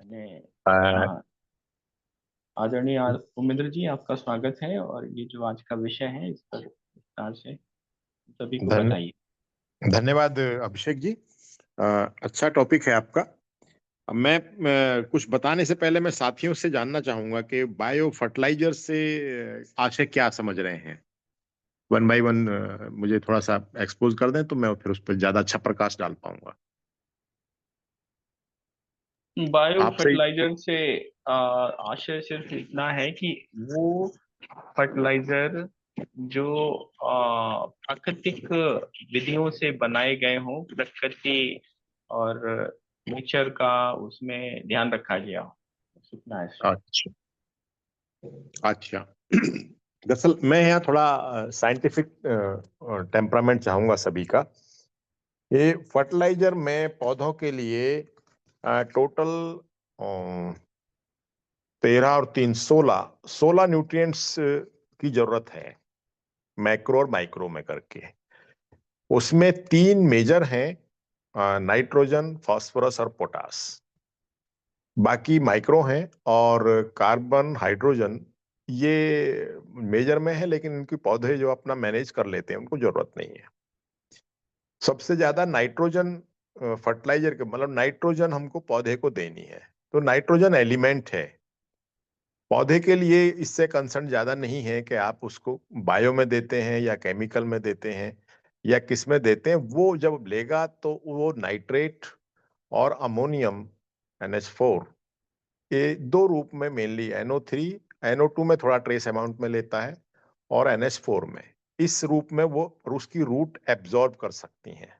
मैंने अ, आ- आदरणीय उमेंद्र जी, आपका स्वागत है। और ये जो आज का विषय है, इस पर विस्तार से सभी को धन बताइए। धन्यवाद अभिषेक जी। अ, अच्छा टॉपिक है आपका। अब मैं कुछ बताने से पहले मैं साथियों से जानना चाहूंगा कि बायो फर्टिलाइजर से आशय क्या समझ रहे हैं। वन बाय वन मुझे थोड़ा सा एक्सपोज कर दें तो मैं फिर उस पर ज्यादा अच्छा प्रकाश डाल पाऊंगा। बायो आपसे ही। फर्टिलाइजर से आशय सिर्फ इतना है कि वो फर्टिलाइजर जो प्राकृतिक विधियों से बनाए गए हों, प्रकृति और नेचर का उसमें ध्यान रखा गया हो, बस इतना है। अच्छा। अच्छा। दरअसल मैं यहाँ थोड़ा साइंटिफिक टेम्परामेंट चाहूंगा सभी का। ये फर्टिलाइजर में पौधों के लिए टोटल 13 और 3 16 न्यूट्रिएंट्स की जरूरत है, मैक्रो और माइक्रो में करके। उसमें 3 मेजर हैं, नाइट्रोजन, फास्फोरस और पोटास। बाकी माइक्रो हैं, और कार्बन, हाइड्रोजन ये मेजर में है, लेकिन इनके पौधे जो अपना मैनेज कर लेते हैं उनको जरूरत नहीं है। सबसे ज्यादा नाइट्रोजन फर्टिलाइजर के मतलब नाइट्रोजन हमको पौधे को देनी है। तो नाइट्रोजन एलिमेंट है पौधे के लिए। इससे कंसर्न ज्यादा नहीं है कि आप उसको बायो में देते हैं या केमिकल में देते हैं या किस में देते हैं। वो जब लेगा तो वो नाइट्रेट और अमोनियम NH4, ये दो रूप में, मेनली NO3, NO2 में थोड़ा ट्रेस अमाउंट में लेता है, और NH4 में, इस रूप में वो उसकी रूट एब्जॉर्ब कर सकती हैं।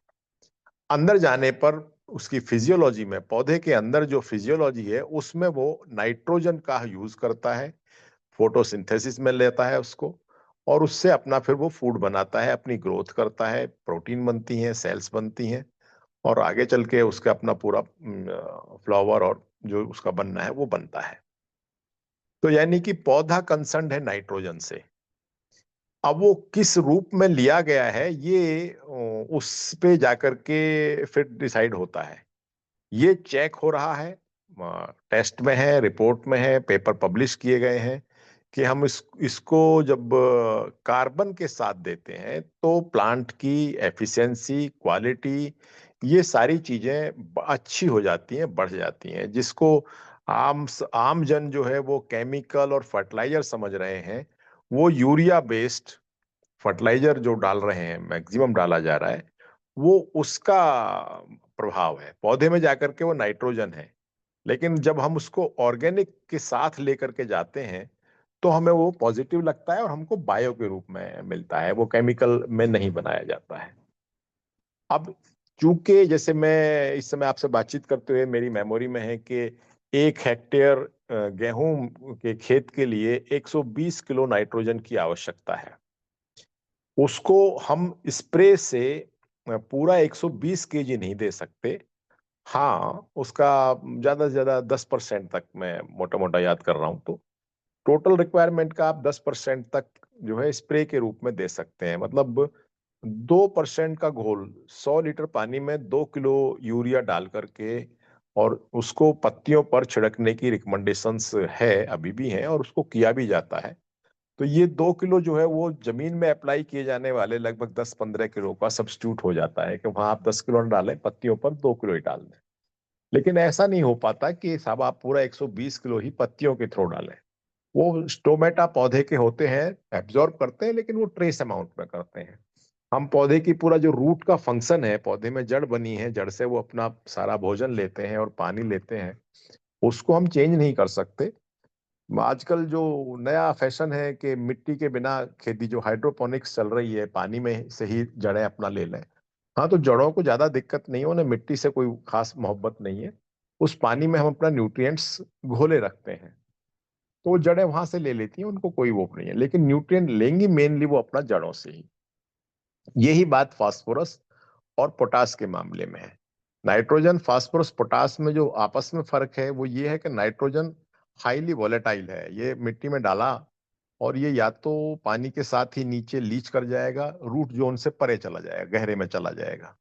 अंदर जाने पर उसकी फिजियोलॉजी में, पौधे के अंदर जो फिजियोलॉजी है उसमें वो नाइट्रोजन का यूज करता है, फोटोसिंथेसिस में लेता है उसको, और उससे अपना फिर वो फूड बनाता है, अपनी ग्रोथ करता है, प्रोटीन बनती हैं, सेल्स बनती हैं, और आगे चल के उसका अपना पूरा फ्लावर और जो उसका बनना है वो बनता है। तो यानी कि पौधा कंसर्न है नाइट्रोजन से। अब वो किस रूप में लिया गया है ये उस पे जाकर के फिर डिसाइड होता है। ये चेक हो रहा है, टेस्ट में है, रिपोर्ट में है, पेपर पब्लिश किए गए हैं कि हम इसको जब कार्बन के साथ देते हैं तो प्लांट की एफिशिएंसी, क्वालिटी, ये सारी चीजें अच्छी हो जाती हैं, बढ़ जाती हैं। जिसको आम जन जो है वो केमिकल और फर्टिलाइजर समझ रहे हैं, वो यूरिया बेस्ड फर्टिलाइजर जो डाल रहे हैं, मैक्सिमम डाला जा रहा है, वो उसका प्रभाव है पौधे में जाकर के, वो नाइट्रोजन है। लेकिन जब हम उसको ऑर्गेनिक के साथ लेकर के जाते हैं तो हमें वो पॉजिटिव लगता है और हमको बायो के रूप में मिलता है, वो केमिकल में नहीं बनाया जाता है। अब चूंकि जैसे मैं इस समय आपसे बातचीत करते हुए मेरी मेमोरी में है कि 1 हेक्टेयर गेहूं के खेत के लिए 120 किलो नाइट्रोजन की आवश्यकता है। उसको हम स्प्रे से पूरा 120 केजी नहीं दे सकते। हाँ, उसका ज्यादा से ज्यादा 10% तक, मैं मोटा मोटा याद कर रहा हूं तो टोटल रिक्वायरमेंट का आप 10% तक जो है स्प्रे के रूप में दे सकते हैं। मतलब 2% का घोल 100 लीटर पानी में 2 किलो यूरिया डाल करके, और उसको पत्तियों पर छिड़कने की रिकमेंडेशंस है, अभी भी है, और उसको किया भी जाता है। तो ये 2 किलो जो है वो जमीन में अप्लाई किए जाने वाले लगभग 10-15 किलो का सब्स्टिट्यूट हो जाता है, कि वहां आप 10 किलो न डालें, पत्तियों पर 2 किलो ही डाल दें। लेकिन ऐसा नहीं हो पाता कि साहब आप पूरा 120 किलो ही पत्तियों के थ्रू डालें। वो स्टोमेटा पौधे के होते हैं, एब्जॉर्ब करते हैं, लेकिन वो ट्रेस अमाउंट में करते हैं। हम पौधे की पूरा जो रूट का फंक्शन है, पौधे में जड़ बनी है, जड़ से वो अपना सारा भोजन लेते हैं और पानी लेते हैं, उसको हम चेंज नहीं कर सकते। आजकल जो नया फैशन है कि मिट्टी के बिना खेती, जो हाइड्रोपोनिक्स चल रही है, पानी में से ही जड़ें अपना ले लें। हाँ, तो जड़ों को ज्यादा दिक्कत नहीं है, उन्हें मिट्टी से कोई खास मोहब्बत नहीं है। उस पानी में हम अपना न्यूट्रिएंट्स घोले रखते हैं, तो वो जड़ें वहां से ले लेती हैं, उनको कोई वो नहीं है। लेकिन न्यूट्रिएंट लेंगी मेनली वो अपना जड़ों से ही। यही बात फास्फोरस और पोटास के मामले में है। नाइट्रोजन, फास्फोरस, पोटास में जो आपस में फर्क है वो ये है कि नाइट्रोजन हाईली वोलेटाइल है। ये मिट्टी में डाला और ये या तो पानी के साथ ही नीचे लीच कर जाएगा, रूट जोन से परे चला जाएगा, गहरे में चला जाएगा,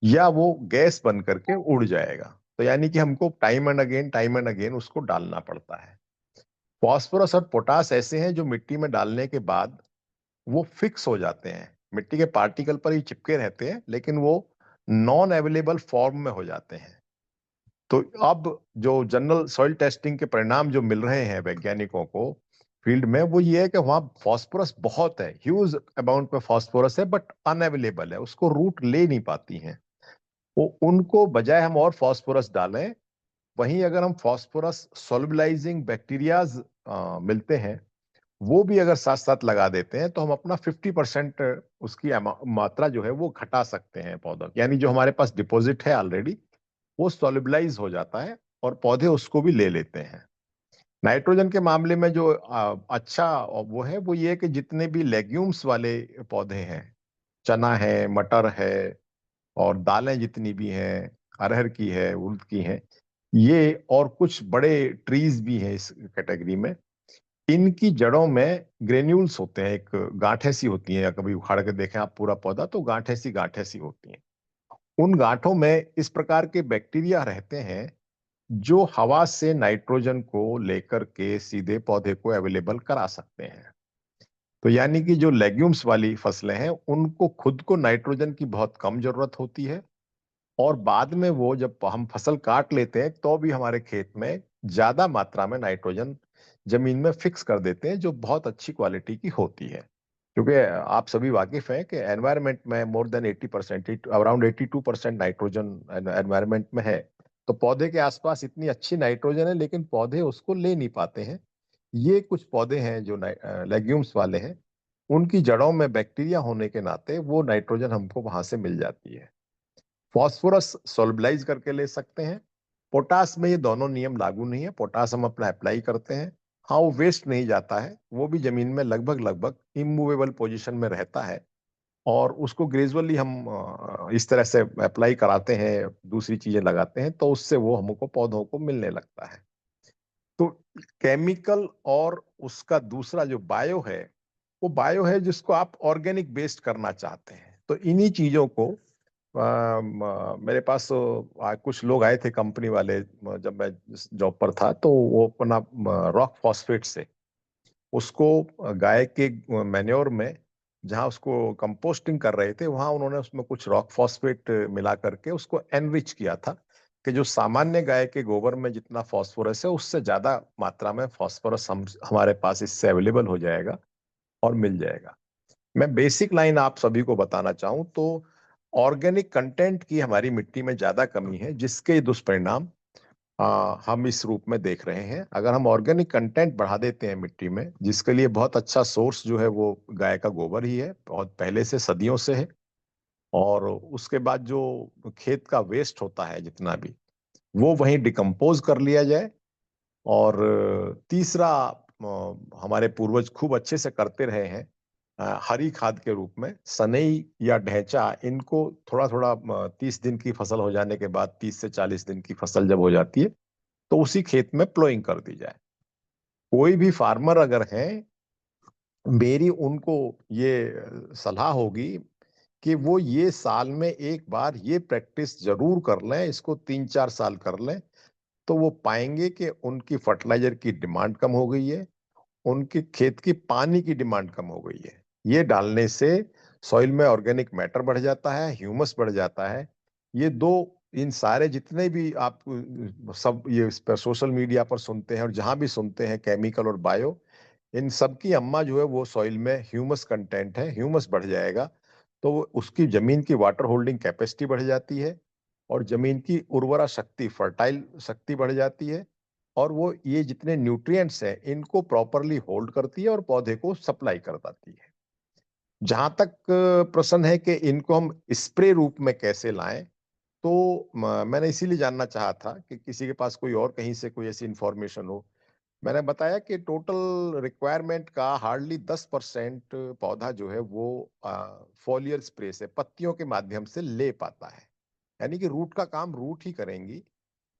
या वो गैस बन करके उड़ जाएगा। तो यानी कि हमको टाइम एंड अगेन उसको डालना पड़ता है। फास्फोरस और पोटास ऐसे हैं जो मिट्टी में डालने के बाद वो फिक्स हो जाते हैं, मिट्टी के पार्टिकल पर ही चिपके रहते हैं, लेकिन वो नॉन अवेलेबल फॉर्म में हो जाते हैं। तो अब जो जनरल सॉइल टेस्टिंग के परिणाम जो मिल रहे हैं वैज्ञानिकों को फील्ड में, वो ये है कि वहां फास्फोरस बहुत है, ह्यूज अमाउंट में फास्फोरस है, बट अनअवेलेबल है, उसको रूट ले नहीं पाती हैं। वो उनको बजाय हम और फास्फोरस डालें, वहीं अगर हम फास्फोरस सोलबिलाइजिंग बैक्टीरियाज मिलते हैं, वो भी अगर साथ साथ लगा देते हैं, तो हम अपना 50% उसकी मात्रा जो है वो घटा सकते हैं पौधों की। यानी जो हमारे पास डिपॉजिट है ऑलरेडी, वो सोलबिलाइज हो जाता है और पौधे उसको भी ले लेते हैं। नाइट्रोजन के मामले में जो अच्छा वो है, वो ये है कि जितने भी लेग्यूम्स वाले पौधे हैं, चना है, मटर है, और दालें जितनी भी हैं, अरहर की है, उड़द की है, ये और कुछ बड़े ट्रीज भी हैं इस कैटेगरी में, इनकी जड़ों में ग्रेन्यूल्स होते हैं, एक गांठें सी होती हैं, या कभी उखाड़ के देखें आप पूरा पौधा तो गांठें सी होती हैं। उन गांठों में इस प्रकार के बैक्टीरिया रहते हैं जो हवा से नाइट्रोजन को लेकर के सीधे पौधे को अवेलेबल करा सकते हैं। तो यानी कि जो लेग्यूम्स वाली फसलें हैं, उनको खुद को नाइट्रोजन की बहुत कम जरूरत होती है, और बाद में वो जब हम फसल काट लेते हैं तो भी हमारे खेत में ज्यादा मात्रा में नाइट्रोजन जमीन में फिक्स कर देते हैं, जो बहुत अच्छी क्वालिटी की होती है। क्योंकि आप सभी वाकिफ हैं कि एनवायरनमेंट में more than 80%, around 82% nitrogen environment में है। तो पौधे के आसपास इतनी अच्छी नाइट्रोजन है, लेकिन पौधे उसको ले नहीं पाते हैं। ये कुछ पौधे हैं जो लेग्यूम्स वाले हैं, उनकी जड़ों में बैक्टीरिया होने के नाते वो नाइट्रोजन हमको वहां से मिल जाती है। फॉस्फोरस सोल्बलाइज करके ले सकते हैं। पोटास में ये दोनों नियम लागू नहीं है। पोटास हम अपना अप्लाई करते हैं, हाँ वो वेस्ट नहीं जाता है, वो भी जमीन में लगभग लगभग इमूवेबल पोजीशन में रहता है, और उसको ग्रेजुअली हम इस तरह से अप्लाई कराते हैं, दूसरी चीजें लगाते हैं, तो उससे वो हमको पौधों को मिलने लगता है। तो केमिकल और उसका दूसरा जो बायो है, वो बायो है जिसको आप ऑर्गेनिक बेस्ड करना चाहते हैं। तो इन्हीं चीजों को मेरे पास कुछ लोग आए थे कंपनी वाले, जब मैं जॉब पर था, तो वो अपना रॉक फॉस्फेट से उसको गाय के मैन्योर में, जहाँ उसको कंपोस्टिंग कर रहे थे, वहां उन्होंने उसमें कुछ रॉक फॉस्फेट मिला करके उसको एनरिच किया था, कि जो सामान्य गाय के गोबर में जितना फास्फोरस है, उससे ज्यादा मात्रा में फास्फोरस हमारे पास इससे अवेलेबल हो जाएगा और मिल जाएगा। मैं बेसिक लाइन आप सभी को बताना चाहूं तो ऑर्गेनिक कंटेंट की हमारी मिट्टी में ज्यादा कमी है, जिसके दुष्परिणाम हम इस रूप में देख रहे हैं। अगर हम ऑर्गेनिक कंटेंट बढ़ा देते हैं मिट्टी में, जिसके लिए बहुत अच्छा सोर्स जो है वो गाय का गोबर ही है, बहुत पहले से सदियों से है, और उसके बाद जो खेत का वेस्ट होता है जितना भी, वो वहीं डिकम्पोज कर लिया जाए। और तीसरा, हमारे पूर्वज खूब अच्छे से करते रहे हैं, हरी खाद के रूप में सनई या ढैंचा, इनको थोड़ा थोड़ा 30 दिन की फसल हो जाने के बाद, 30 से 40 दिन की फसल जब हो जाती है, तो उसी खेत में प्लोइंग कर दी जाए। कोई भी फार्मर अगर है, मेरी उनको ये सलाह होगी कि वो ये साल में एक बार ये प्रैक्टिस जरूर कर लें, इसको 3-4 साल कर लें, तो वो पाएंगे कि उनकी फर्टिलाइजर की डिमांड कम हो गई है, उनके खेत की पानी की डिमांड कम हो गई है। ये डालने से सॉइल में ऑर्गेनिक मैटर बढ़ जाता है, ह्यूमस बढ़ जाता है। ये दो, इन सारे जितने भी आप सब ये इस पर सोशल मीडिया पर सुनते हैं और जहां भी सुनते हैं, केमिकल और बायो, इन सब की अम्मा जो है वो सॉइल में ह्यूमस कंटेंट है, ह्यूमस बढ़ जाएगा, तो उसकी जमीन की वाटर होल्डिंग कैपेसिटी बढ़ जाती है, और जमीन की उर्वरा शक्ति, फर्टाइल शक्ति बढ़ जाती है, और वो ये जितने न्यूट्रिएंट्स हैं इनको प्रॉपरली होल्ड करती है और पौधे को सप्लाई कर पाती है। जहां तक प्रश्न है कि इनको हम स्प्रे रूप में कैसे लाएं, तो मैंने इसीलिए जानना चाहा था कि किसी के पास कोई और कहीं से कोई ऐसी इंफॉर्मेशन हो। मैंने बताया कि टोटल रिक्वायरमेंट का हार्डली 10% पौधा जो है वो फोलियर स्प्रे से, पत्तियों के माध्यम से ले पाता है। यानी कि रूट का काम रूट ही करेंगी,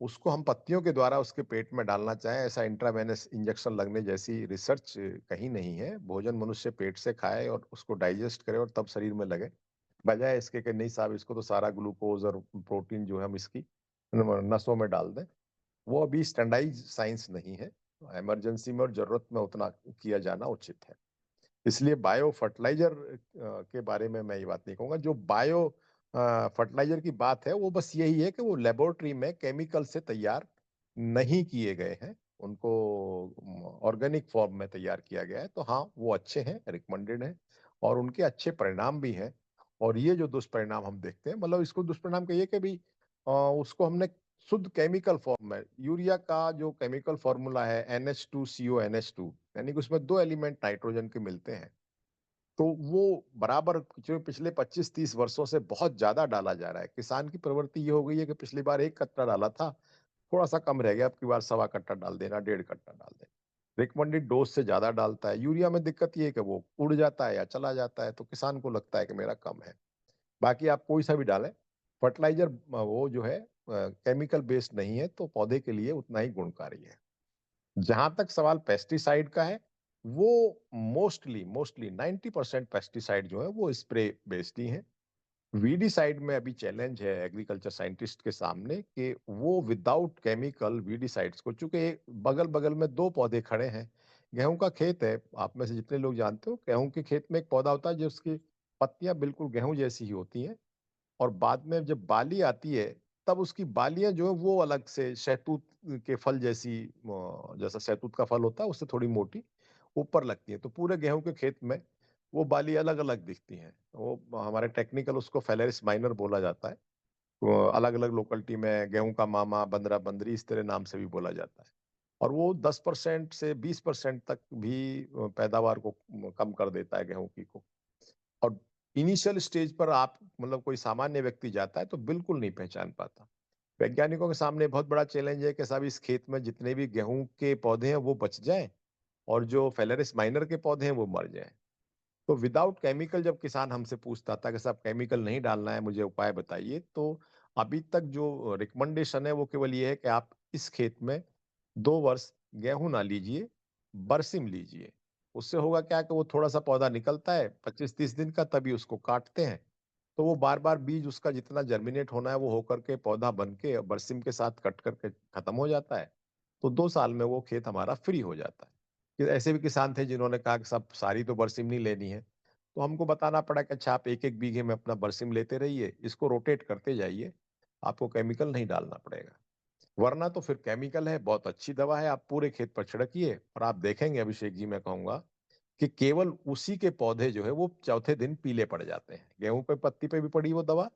उसको हम पत्तियों के द्वारा उसके पेट में डालना चाहें, ऐसा इंट्रावेनस इंजेक्शन लगने जैसी रिसर्च कहीं नहीं है। भोजन मनुष्य पेट से खाए और उसको डाइजेस्ट करे और तब शरीर में लगे, बजाय इसके कि नहीं साहब इसको तो सारा ग्लूकोज और प्रोटीन जो है हम इसकी नसों में डाल दें, वो अभी स्टैंडर्डाइज साइंस नहीं है। इमरजेंसी में और जरूरत में उतना किया जाना उचित है। इसलिए बायो फर्टिलाइजर के बारे में मैं ये बात नहीं कहूंगा। जो बायो फर्टिलाइजर की बात है वो बस यही है कि वो लेबोरेटरी में केमिकल से तैयार नहीं किए गए हैं, उनको ऑर्गेनिक फॉर्म में तैयार किया गया है। तो हाँ, वो अच्छे हैं, रिकमेंडेड हैं और उनके अच्छे परिणाम भी हैं। और ये जो दुष्परिणाम हम देखते हैं, मतलब इसको दुष्परिणाम कहिए कि भी उसको हमने शुद्ध केमिकल फॉर्म में, यूरिया का जो केमिकल फॉर्मूला है NH2CO NH2, यानी कि उसमें दो एलिमेंट नाइट्रोजन के मिलते हैं। तो वो बराबर जो पिछले 25-30 वर्षों से बहुत ज्यादा डाला जा रहा है। किसान की प्रवृत्ति ये हो गई है कि पिछली बार 1 कट्टा डाला था, थोड़ा सा कम रह गया, अब की बार 1.25 कट्टा डाल देना, 1.5 कट्टा डाल देना। रिकमेंडेड डोज से ज्यादा डालता है। यूरिया में दिक्कत ये है कि वो उड़ जाता है या चला जाता है, तो किसान को लगता है कि मेरा कम है। बाकी आप कोई सा भी डालें, फर्टिलाइजर वो जो है केमिकल बेस्ड नहीं है, तो पौधे के लिए उतना ही गुणकारी है। जहां तक सवाल पेस्टिसाइड का है, वो मोस्टली मोस्टली 90% पेस्टिसाइड जो है वो स्प्रे बेस्ड ही है। वीडीसाइड में अभी चैलेंज है एग्रीकल्चर साइंटिस्ट के सामने कि वो विदाउट केमिकल वीडीसाइड्स को, चूंकि बगल बगल में दो पौधे खड़े हैं, गेहूं का खेत है, आप में से जितने लोग जानते हो, गेहूं के खेत में एक पौधा होता है जो उसकी पत्तियां बिल्कुल गेहूं जैसी ही होती हैं, और बाद में जब बाली आती है, तब उसकी बालियां जो है वो अलग से शहतूत के फल जैसी, जैसा शहतूत का फल होता है उससे थोड़ी मोटी ऊपर लगती है। तो पूरे गेहूं के खेत में वो बाली अलग अलग दिखती हैं। वो हमारे टेक्निकल उसको फेलेरिस माइनर बोला जाता है। अलग अलग लोकेलिटी में गेहूं का मामा, बंदरा बंदरी, इस तरह नाम से भी बोला जाता है। और वो 10% से 20% तक भी पैदावार को कम कर देता है गेहूं की को। और इनिशियल स्टेज पर आप, मतलब कोई सामान्य व्यक्ति जाता है तो बिल्कुल नहीं पहचान पाता। वैज्ञानिकों के सामने बहुत बड़ा चैलेंज है कि साहब इस खेत में जितने भी गेहूं के पौधे हैं वो बच जाएं, और जो फेलेरिस माइनर के पौधे हैं वो मर जाएं। तो विदाउट केमिकल जब किसान हमसे पूछता था कि साहब केमिकल नहीं डालना है, मुझे उपाय बताइए, तो अभी तक जो रिकमेंडेशन है वो केवल ये है कि आप इस खेत में 2 वर्ष गेहूं ना लीजिए, बरसिम लीजिए। उससे होगा क्या कि वो थोड़ा सा पौधा निकलता है 25-30 दिन का, तभी उसको काटते हैं, तो वो बार बार बीज उसका जितना जर्मिनेट होना है वो होकर के पौधा बन के बरसिम के साथ कट करके खत्म हो जाता है। तो 2 साल में वो खेत हमारा फ्री हो जाता है। कि ऐसे भी किसान थे जिन्होंने कहा कि सब सारी तो बरसिम नहीं लेनी है, तो हमको बताना पड़ा कि अच्छा आप एक एक बीघे में अपना बरसिम लेते रहिए, इसको रोटेट करते जाइए, आपको केमिकल नहीं डालना पड़ेगा। वरना तो फिर केमिकल है, बहुत अच्छी दवा है, आप पूरे खेत पर छिड़किए और आप देखेंगे अभिषेक जी, मैं कहूंगा कि केवल उसी के पौधे जो है वो चौथे दिन पीले पड़ जाते हैं। गेहूं पे पत्ती पे भी पड़ी वो दवा,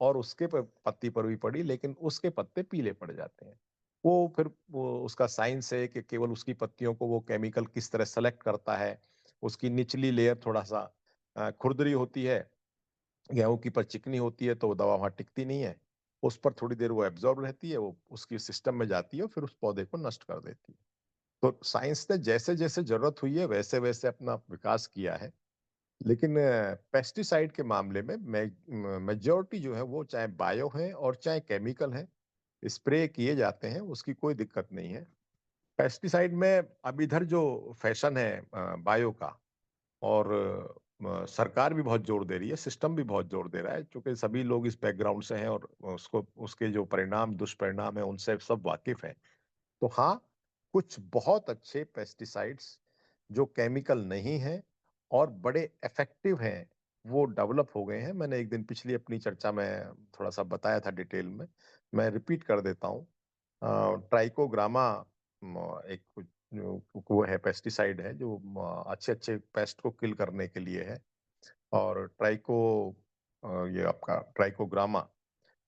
और उसके पत्ती पर भी पड़ी, लेकिन उसके पत्ते पीले पड़ जाते हैं। वो फिर वो उसका साइंस है कि केवल उसकी पत्तियों को वो केमिकल किस तरह सेलेक्ट करता है। उसकी निचली लेयर थोड़ा सा खुरदरी होती है, गेहूं की पर चिकनी होती है, तो वो दवा वहां टिकती नहीं है। उस पर थोड़ी देर वो एब्जॉर्ब रहती है, वो उसकी सिस्टम में जाती है और फिर उस पौधे को नष्ट कर देती है। तो साइंस ने जैसे जैसे जरूरत हुई है वैसे वैसे अपना विकास किया है। लेकिन पेस्टिसाइड के मामले में मेजोरिटी जो है वो चाहे बायो है और चाहे केमिकल है, स्प्रे किए जाते हैं, उसकी कोई दिक्कत नहीं है। पेस्टिसाइड में अब इधर जो फैशन है बायो का, और सरकार भी बहुत जोर दे रही है, सिस्टम भी बहुत जोर दे रहा है, क्योंकि सभी लोग इस बैकग्राउंड से हैं और उसको, उसके जो परिणाम दुष्परिणाम है उनसे सब वाकिफ हैं। तो हाँ, कुछ बहुत अच्छे पेस्टिसाइड्स जो केमिकल नहीं हैं और बड़े इफेक्टिव हैं, वो डेवलप हो गए हैं। मैंने एक दिन पिछली अपनी चर्चा में थोड़ा सा बताया था डिटेल में, मैं रिपीट कर देता हूँ। ट्राइकोग्रामा एक वो है, पेस्टिसाइड है जो अच्छे अच्छे पेस्ट को किल करने के लिए है। और ये आपका ट्राइकोग्रामा,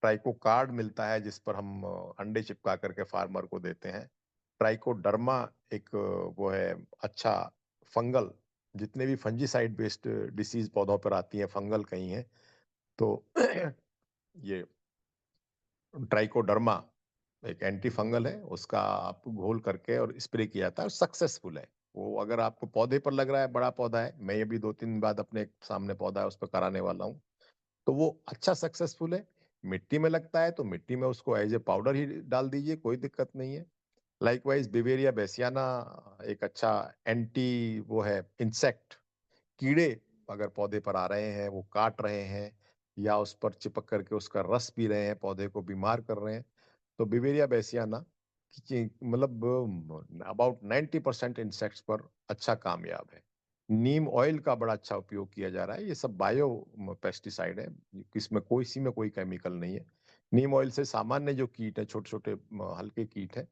ट्राइको कार्ड मिलता है जिस पर हम अंडे चिपका करके फार्मर को देते हैं। ट्राइकोडर्मा एक वो है अच्छा फंगल, जितने भी फंजीसाइड बेस्ड डिसीज पौधों पर आती हैं फंगल कहीं है, तो ये ट्राइकोडर्मा एक एंटी फंगल है, उसका आप घोल करके और स्प्रे किया जाता है, सक्सेसफुल है वो। अगर आपको पौधे पर लग रहा है, बड़ा पौधा है, मैं ये भी 2-3 बाद अपने सामने पौधा है उस पर कराने वाला हूँ, तो वो अच्छा सक्सेसफुल है। मिट्टी में लगता है तो मिट्टी में उसको एज ए पाउडर ही डाल दीजिए, कोई दिक्कत नहीं है। लाइकवाइज बिवेरिया बेसियाना एक अच्छा एंटी वो है इंसेक्ट, कीड़े अगर पौधे पर आ रहे हैं, वो काट रहे हैं या उस पर चिपक करके उसका रस पी रहे हैं, पौधे को बीमार कर रहे हैं, तो बिवेरिया बेसियाना मतलब अबाउट 90% इंसेक्ट्स पर अच्छा कामयाब है। नीम ऑयल का बड़ा अच्छा उपयोग किया जा रहा है। ये सब बायो पेस्टिसाइड है, इसमें कोई सी में कोई केमिकल नहीं है। नीम ऑयल से सामान्य जो कीट है, छोटे छोटे हल्के कीट है,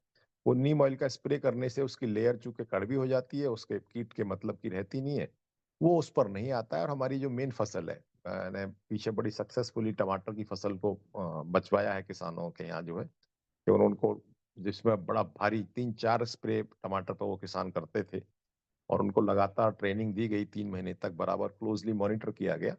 वो नीम ऑयल का स्प्रे करने से उसकी लेयर चूंकि कड़वी हो जाती है, उसके कीट के मतलब की रहती नहीं है, वो उस पर नहीं आता है। और हमारी जो मेन फसल है, मैंने पीछे बड़ी सक्सेसफुली टमाटर की फसल को बचवाया है किसानों के यहाँ जो है, कि उनको जिसमें बड़ा भारी 3-4 स्प्रे टमाटर पर वो किसान करते थे, और उनको लगातार ट्रेनिंग दी गई, 3 महीने तक बराबर क्लोजली मॉनिटर किया गया,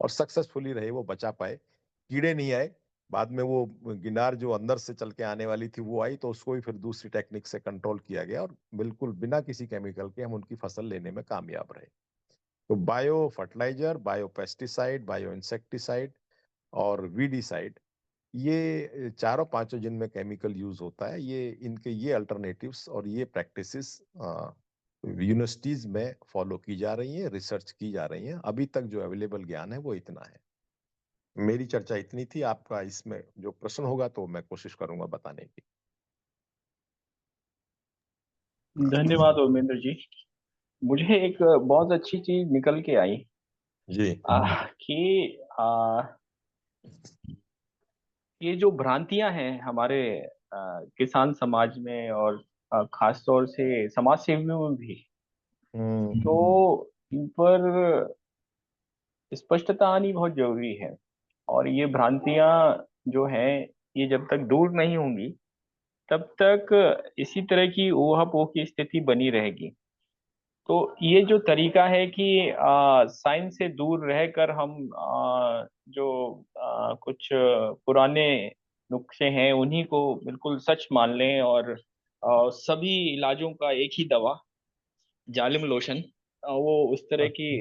और सक्सेसफुली रहे, वो बचा पाए, कीड़े नहीं आए। बाद में वो गिनार जो अंदर से चल के आने वाली थी वो आई, तो उसको भी फिर दूसरी टेक्निक से कंट्रोल किया गया, और बिल्कुल बिना किसी केमिकल के हम उनकी फसल लेने में कामयाब रहे। तो bio fertiliser, bio pesticide, bio insecticide और वीडीसाइड, ये चारों पांचों जिनमें केमिकल यूज होता है, ये अल्टरनेटिव्स और ये प्रैक्टिसेस यूनिवर्सिटीज में फॉलो की जा रही है, रिसर्च की जा रही है। अभी तक जो अवेलेबल ज्ञान है वो इतना है। मेरी चर्चा इतनी थी। आपका इसमें जो प्रश्न होगा तो मैं कोशिश करूंगा बताने की। धन्यवाद उमेंद्र जी। मुझे एक बहुत अच्छी चीज निकल के आई जी। कि ये जो भ्रांतियां हैं हमारे किसान समाज में और खास तौर से समाज सेवियों में भी, तो इन पर स्पष्टता आनी बहुत जरूरी है। और ये भ्रांतियां जो हैं, ये जब तक दूर नहीं होंगी तब तक इसी तरह की ऊहापोह की स्थिति बनी रहेगी। तो ये जो तरीका है कि साइंस से दूर रहकर हम जो कुछ पुराने नुस्खे हैं उन्हीं को बिल्कुल सच मान लें, और सभी इलाजों का एक ही दवा, जालिम लोशन, वो उस तरह की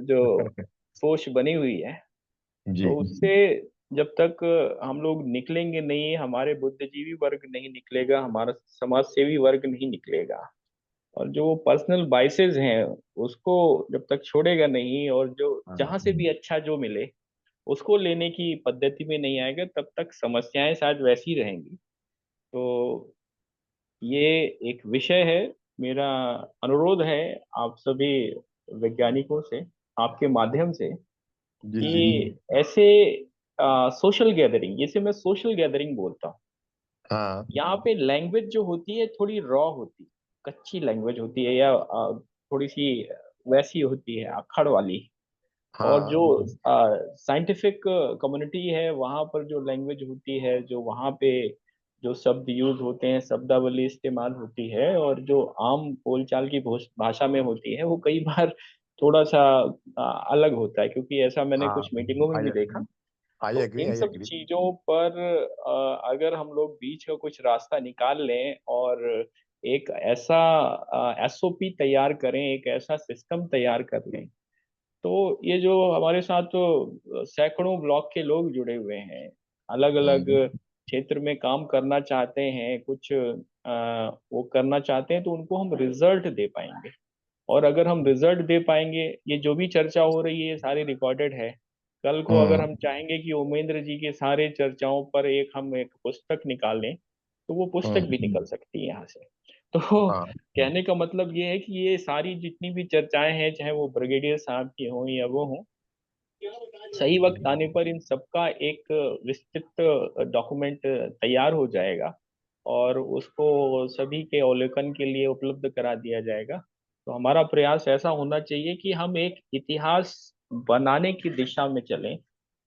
जो सोच बनी हुई है, जी। तो उससे जब तक हम लोग निकलेंगे नहीं, हमारे बुद्धिजीवी वर्ग नहीं निकलेगा, हमारा समाज सेवी वर्ग नहीं निकलेगा, और जो पर्सनल बाइसेस हैं उसको जब तक छोड़ेगा नहीं, और जो हाँ। जहां से भी अच्छा जो मिले उसको लेने की पद्धति में नहीं आएगा, तब तक समस्याएं शायद वैसी रहेंगी। तो ये एक विषय है। मेरा अनुरोध है आप सभी वैज्ञानिकों से, आपके माध्यम से, जी। जी। कि ऐसे सोशल गैदरिंग, जैसे मैं सोशल गैदरिंग बोलता हूँ, हाँ। यहाँ पे लैंग्वेज जो होती है थोड़ी रॉ होती है, कच्ची लैंग्वेज होती है, या थोड़ी सी वैसी होती है, अक्खड़ वाली। और जो हाँ। साइंटिफिक कम्युनिटी है वहाँ पर जो लैंग्वेज होती है, जो वहाँ पे जो शब्द यूज होते हैं, शब्दावली इस्तेमाल होती है, और जो आम बोलचाल की भाषा में होती है, वो कई बार थोड़ा सा अलग होता है, क्योंकि ऐसा मैंने हाँ। कुछ मीटिंगों में आई भी देखा। आई तो एग्री, इन आई सब एग्री। चीजों पर अगर हम लोग बीच का कुछ रास्ता निकाल लें, और एक ऐसा एसओपी तैयार करें, एक ऐसा सिस्टम तैयार कर लें, तो ये जो हमारे साथ तो सैकड़ों ब्लॉक के लोग जुड़े हुए हैं, अलग अलग हम्म। क्षेत्र में काम करना चाहते हैं, कुछ वो करना चाहते हैं, तो उनको हम रिजल्ट दे पाएंगे। और अगर हम रिजल्ट दे पाएंगे, ये जो भी चर्चा हो रही है ये सारी रिकॉर्डेड है। कल को अगर हम्म। हम चाहेंगे कि उमेंद्र जी के सारे चर्चाओं पर हम एक पुस्तक निकालें, तो वो पुस्तक भी निकल सकती है यहाँ से। तो हाँ। कहने का मतलब ये है कि ये सारी जितनी भी चर्चाएं हैं, चाहे वो ब्रिगेडियर साहब की हों या वो हों, सही वक्त आने पर इन सबका एक विस्तृत डॉक्यूमेंट तैयार हो जाएगा, और उसको सभी के अवलोकन के लिए उपलब्ध करा दिया जाएगा। तो हमारा प्रयास ऐसा होना चाहिए कि हम एक इतिहास बनाने की दिशा में चलें,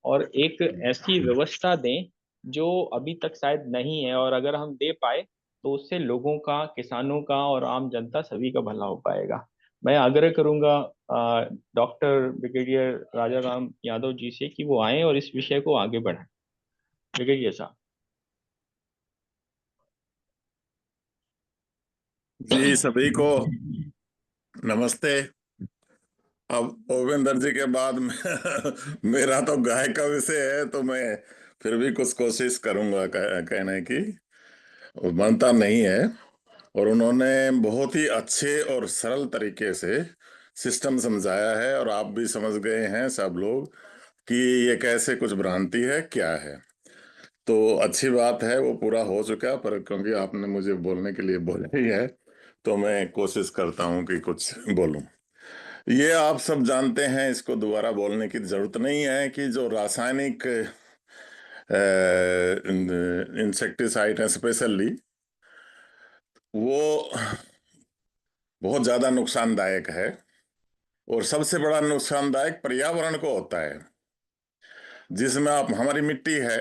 और एक ऐसी व्यवस्था दें जो अभी तक शायद नहीं है, और अगर हम दे पाए तो उससे लोगों का, किसानों का और आम जनता सभी का भला हो पाएगा। मैं आग्रह करूंगा डॉक्टर ब्रिगेडियर राजा राम यादव जी से कि वो आए और इस विषय को आगे बढ़ाएं। ब्रिगेडियर साहब। जी, सभी को नमस्ते। अब ओवेंदर जी के बाद मेरा तो गाय का विषय है, तो मैं फिर भी कुछ कोशिश करूंगा कहने की। वो बनता नहीं है, और उन्होंने बहुत ही अच्छे और सरल तरीके से सिस्टम समझाया है, और आप भी समझ गए हैं सब लोग कि ये कैसे कुछ भ्रांति है क्या है। तो अच्छी बात है, वो पूरा हो चुका, पर क्योंकि आपने मुझे बोलने के लिए बोला ही है तो मैं कोशिश करता हूँ कि कुछ बोलूं। ये आप सब जानते हैं, इसको दोबारा बोलने की जरूरत नहीं है कि जो रासायनिक इंसेक्टिसाइड है स्पेशली, वो बहुत ज्यादा नुकसानदायक है। और सबसे बड़ा नुकसानदायक पर्यावरण को होता है। जिसमें आप हमारी मिट्टी है,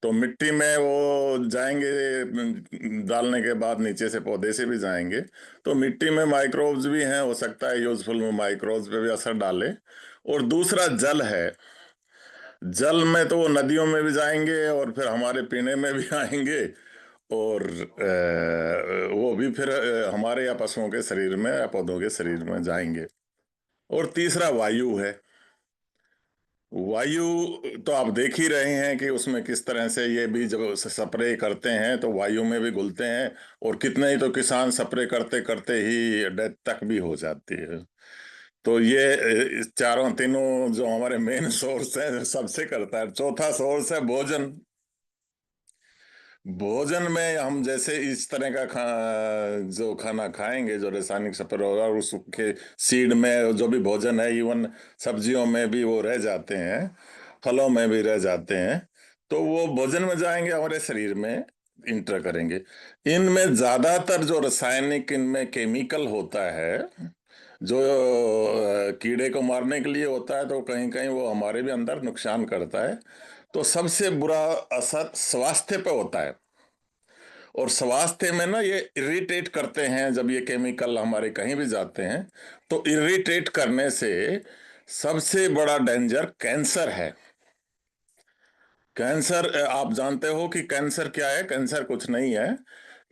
तो मिट्टी में वो जाएंगे, डालने के बाद नीचे से पौधे से भी जाएंगे, तो मिट्टी में माइक्रोब्स भी हैं, हो सकता है यूजफुल में माइक्रोब्स पे भी असर डाले। और दूसरा जल है। जल में तो वो नदियों में भी जाएंगे और फिर हमारे पीने में भी आएंगे, और वो भी फिर हमारे या पशुओं के शरीर में या पौधों के शरीर में जाएंगे। और तीसरा वायु है। वायु तो आप देख ही रहे हैं कि उसमें किस तरह से ये भी जब स्प्रे करते हैं तो वायु में भी घुलते हैं, और कितने ही तो किसान स्प्रे करते करते ही डेथ तक भी हो जाती है। तो ये चारों तीनों जो हमारे मेन सोर्स है सबसे करता है। चौथा सोर्स है भोजन। भोजन में हम जैसे इस तरह का जो खाना खाएंगे जो रासायनिक स्प्रे होगा, और उसके सीड में जो भी भोजन है, इवन सब्जियों में भी वो रह जाते हैं, फलों में भी रह जाते हैं, तो वो भोजन में जाएंगे, हमारे शरीर में इंटर करेंगे। इनमें ज्यादातर जो रासायनिक इनमें केमिकल होता है, जो कीड़े को मारने के लिए होता है, तो कहीं कहीं वो हमारे भी अंदर नुकसान करता है। तो सबसे बुरा असर स्वास्थ्य पे होता है। और स्वास्थ्य में ना ये इरिटेट करते हैं, जब ये केमिकल हमारे कहीं भी जाते हैं तो इरिटेट करने से सबसे बड़ा डेंजर कैंसर है। कैंसर, आप जानते हो कि कैंसर क्या है? कैंसर कुछ नहीं है।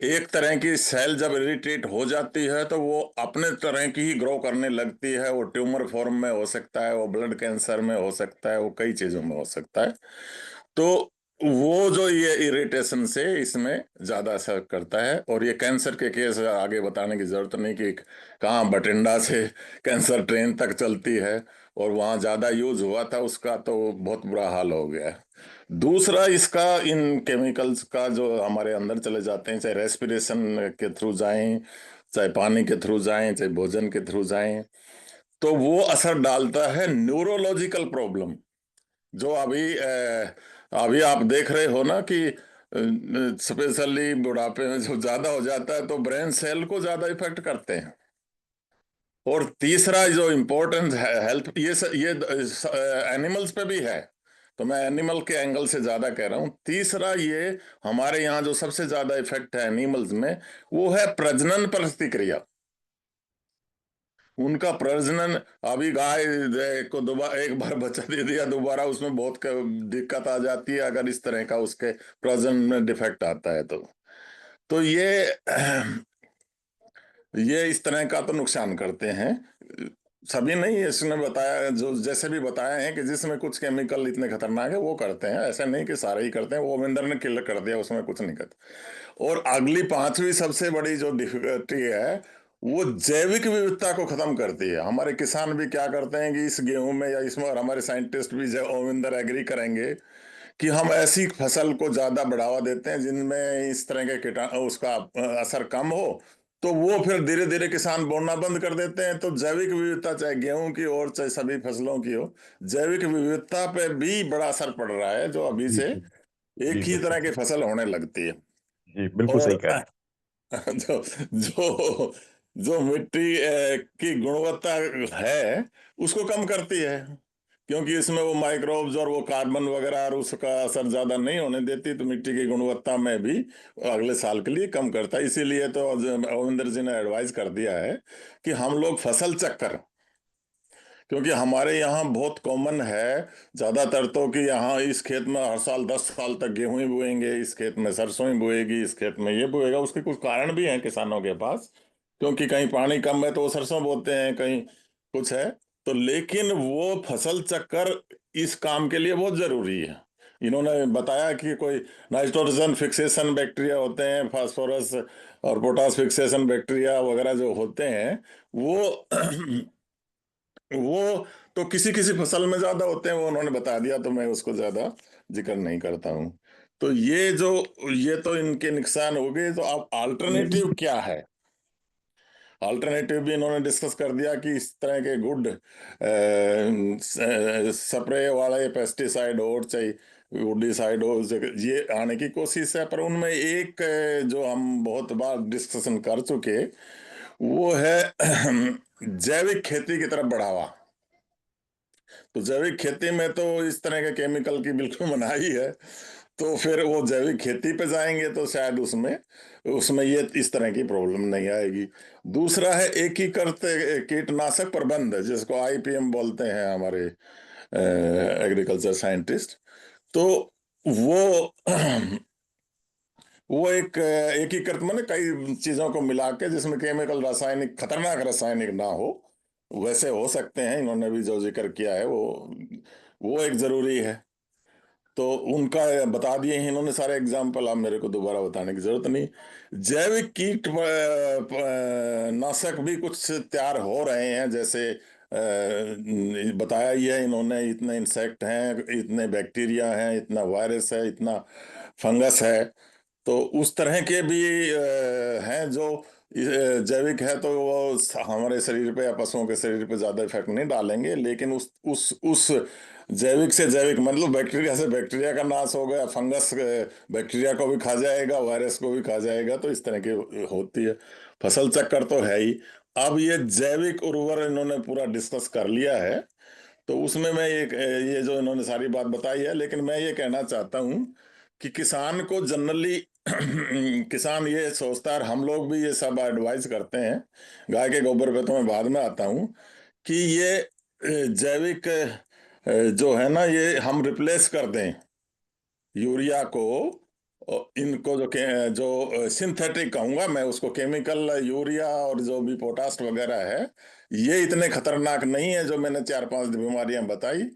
एक तरह की सेल जब इरिटेट हो जाती है तो वो अपने तरह की ही ग्रो करने लगती है। वो ट्यूमर फॉर्म में हो सकता है, वो ब्लड कैंसर में हो सकता है, वो कई चीजों में हो सकता है। तो वो जो ये इरिटेशन से इसमें ज्यादा असर करता है। और ये कैंसर के केस आगे बताने की जरूरत नहीं कि कहाँ बठिंडा से कैंसर ट्रेन तक चलती है, और वहाँ ज्यादा यूज हुआ था उसका, तो बहुत बुरा हाल हो गया है। दूसरा इसका, इन केमिकल्स का जो हमारे अंदर चले जाते हैं, चाहे रेस्पिरेशन के थ्रू जाएं, चाहे पानी के थ्रू जाएं, चाहे भोजन के थ्रू जाएं, तो वो असर डालता है न्यूरोलॉजिकल प्रॉब्लम। जो अभी आप देख रहे हो ना कि स्पेशली बुढ़ापे में जो ज्यादा हो जाता है तो ब्रेन सेल को ज्यादा इफेक्ट करते हैं। और तीसरा जो इम्पोर्टेंट है हेल्थ, ये एनिमल्स पे भी है, तो मैं एनिमल के एंगल से ज्यादा कह रहा हूं। तीसरा, ये हमारे यहाँ जो सबसे ज्यादा इफेक्ट है एनिमल्स में, वो है प्रजनन प्रतिक्रिया। उनका प्रजनन, अभी गाय को दोबारा एक बार बच्चा दे दिया, दोबारा उसमें बहुत दिक्कत आ जाती है अगर इस तरह का उसके प्रजनन में डिफेक्ट आता है तो ये इस तरह का तो नुकसान करते हैं। सभी नहीं, इसने बताया जो जैसे भी बताया है कि जिसमें कुछ केमिकल इतने खतरनाक है वो करते हैं, ऐसा नहीं कि सारे ही करते हैं। वो अविंदर ने किल कर दिया, उसमें कुछ नहीं करते। और अगली पांचवी सबसे बड़ी जो डिफिकल्टी है, वो जैविक विविधता को खत्म करती है। हमारे किसान भी क्या करते हैं कि इस गेहूं में या इसमें, और हमारे साइंटिस्ट भी अविंदर एग्री करेंगे कि हम ऐसी फसल को ज्यादा बढ़ावा देते हैं जिनमें इस तरह के कीटाणु उसका असर कम हो, तो वो फिर धीरे धीरे किसान बोना बंद कर देते हैं। तो जैविक विविधता, चाहे गेहूं की और चाहे सभी फसलों की हो, जैविक विविधता पे भी बड़ा असर पड़ रहा है, जो अभी जी से जी जी, एक ही तरह बिल्कुल। की फसल होने लगती है। जी, बिल्कुल और सही कह रहे हैं। जो जो जो मिट्टी की गुणवत्ता है उसको कम करती है, क्योंकि इसमें वो माइक्रोब्स और वो कार्बन वगैरह और उसका असर ज्यादा नहीं होने देती, तो मिट्टी की गुणवत्ता में भी अगले साल के लिए कम करता है। इसीलिए तो अविंदर जी ने एडवाइस कर दिया है कि हम लोग फसल चक्कर, क्योंकि हमारे यहाँ बहुत कॉमन है ज्यादातर तो कि यहाँ इस खेत में हर साल 10 साल तक गेहूं ही बोएंगे, इस खेत में सरसों ही बोएगी, इस खेत में ये बोएगा। उसके कुछ कारण भी हैं किसानों के पास, क्योंकि कहीं पानी कम है तो वो सरसों बोते हैं, कहीं कुछ है। तो लेकिन वो फसल चक्कर इस काम के लिए बहुत जरूरी है। इन्होंने बताया कि कोई नाइट्रोजन फिक्सेशन बैक्टीरिया होते हैं, फास्फोरस और पोटास फिक्सेशन बैक्टीरिया वगैरह जो होते हैं, वो वो तो किसी किसी फसल में ज्यादा होते हैं, वो उन्होंने बता दिया, तो मैं उसको ज्यादा जिक्र नहीं करता हूँ। तो ये तो इनके नुकसान हो गए। तो अब अल्टरनेटिव क्या है? अल्टरनेटिव भी इन्होंने डिस्कस कर दिया कि इस तरह के गुड स्प्रे वाले पेस्टिसाइड और चाहे वुडीसाइड हो, ये आने की कोशिश है। पर उनमें एक जो हम बहुत बार डिस्कशन कर चुके, वो है जैविक खेती की तरफ बढ़ावा। तो जैविक खेती में तो इस तरह के केमिकल की बिल्कुल मनाही है। तो फिर वो जैविक खेती पे जाएंगे तो शायद उसमें उसमें ये इस तरह की प्रॉब्लम नहीं आएगी। दूसरा है एकीकृत कीटनाशक प्रबंध, जिसको आईपीएम बोलते हैं हमारे एग्रीकल्चर साइंटिस्ट। तो वो वो एक एकीकृत माने कई चीजों को मिला के, जिसमें केमिकल रासायनिक खतरनाक रासायनिक ना हो, वैसे हो सकते हैं। इन्होंने भी जो जिक्र किया है वो एक जरूरी है। तो उनका बता दिए हैं इन्होंने सारे एग्जाम्पल, आप मेरे को दोबारा बताने की जरूरत नहीं। जैविक कीट नाशक भी कुछ तैयार हो रहे हैं, जैसे बताया ही है इन्होंने, इतने इंसेक्ट हैं, इतने बैक्टीरिया हैं, इतना वायरस है, इतना फंगस है। तो उस तरह के भी हैं जो जैविक है, तो वो हमारे शरीर पे या पशुओं के शरीर पे ज्यादा इफेक्ट नहीं डालेंगे। लेकिन उस जैविक से जैविक मतलब बैक्टीरिया से बैक्टीरिया का नाश हो गया, फंगस बैक्टीरिया को भी खा जाएगा, वायरस को भी खा जाएगा। तो इस तरह की होती है। फसल चक्कर तो है ही। अब ये जैविक उर्वर इन्होंने पूरा डिस्कस कर लिया है। तो उसमें मैं ये जो इन्होंने सारी बात बताई है, लेकिन मैं ये कहना चाहता हूँ कि किसान को जनरली किसान ये सोचता है, और हम लोग भी ये सब एडवाइस करते हैं, गाय के गोबर पे तो मैं बाद में आता हूँ, कि ये जैविक जो है ना, ये हम रिप्लेस कर दें यूरिया को। और इनको जो सिंथेटिक कहूंगा मैं उसको, केमिकल यूरिया और जो भी पोटाश वगैरह है, ये इतने खतरनाक नहीं है जो मैंने 4-5 बीमारियां बताई।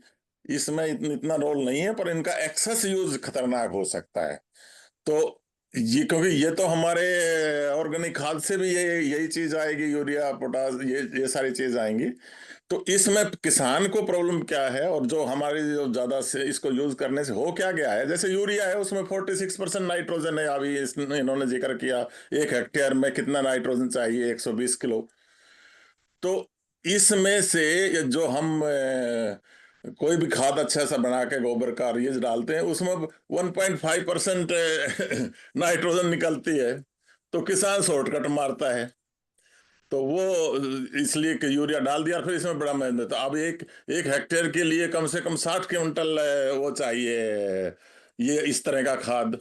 इसमें इतना रोल नहीं है, पर इनका एक्सेस यूज खतरनाक हो सकता है। तो ये, क्योंकि ये तो हमारे ऑर्गेनिक खाद से भी ये यही चीज आएगी, यूरिया पोटाश, ये सारी चीज आएंगी। तो इसमें किसान को प्रॉब्लम क्या है, और जो हमारी जो ज्यादा से इसको यूज करने से हो क्या गया है, जैसे यूरिया है उसमें 46% नाइट्रोजन है। अभी इन्होंने जिक्र किया 1 हेक्टेयर में कितना नाइट्रोजन चाहिए, 120 किलो। तो इसमें से ये जो हम कोई भी खाद अच्छा सा बना के गोबर का रीज डालते हैं, उसमें 1.5% नाइट्रोजन निकलती है। तो किसान शॉर्टकट मारता है। तो वो इसलिए कि यूरिया डाल दिया, फिर इसमें बड़ा मेहनत। अब एक एक हेक्टेयर के लिए कम से कम 60 क्विंटल वो चाहिए, ये इस तरह का खाद।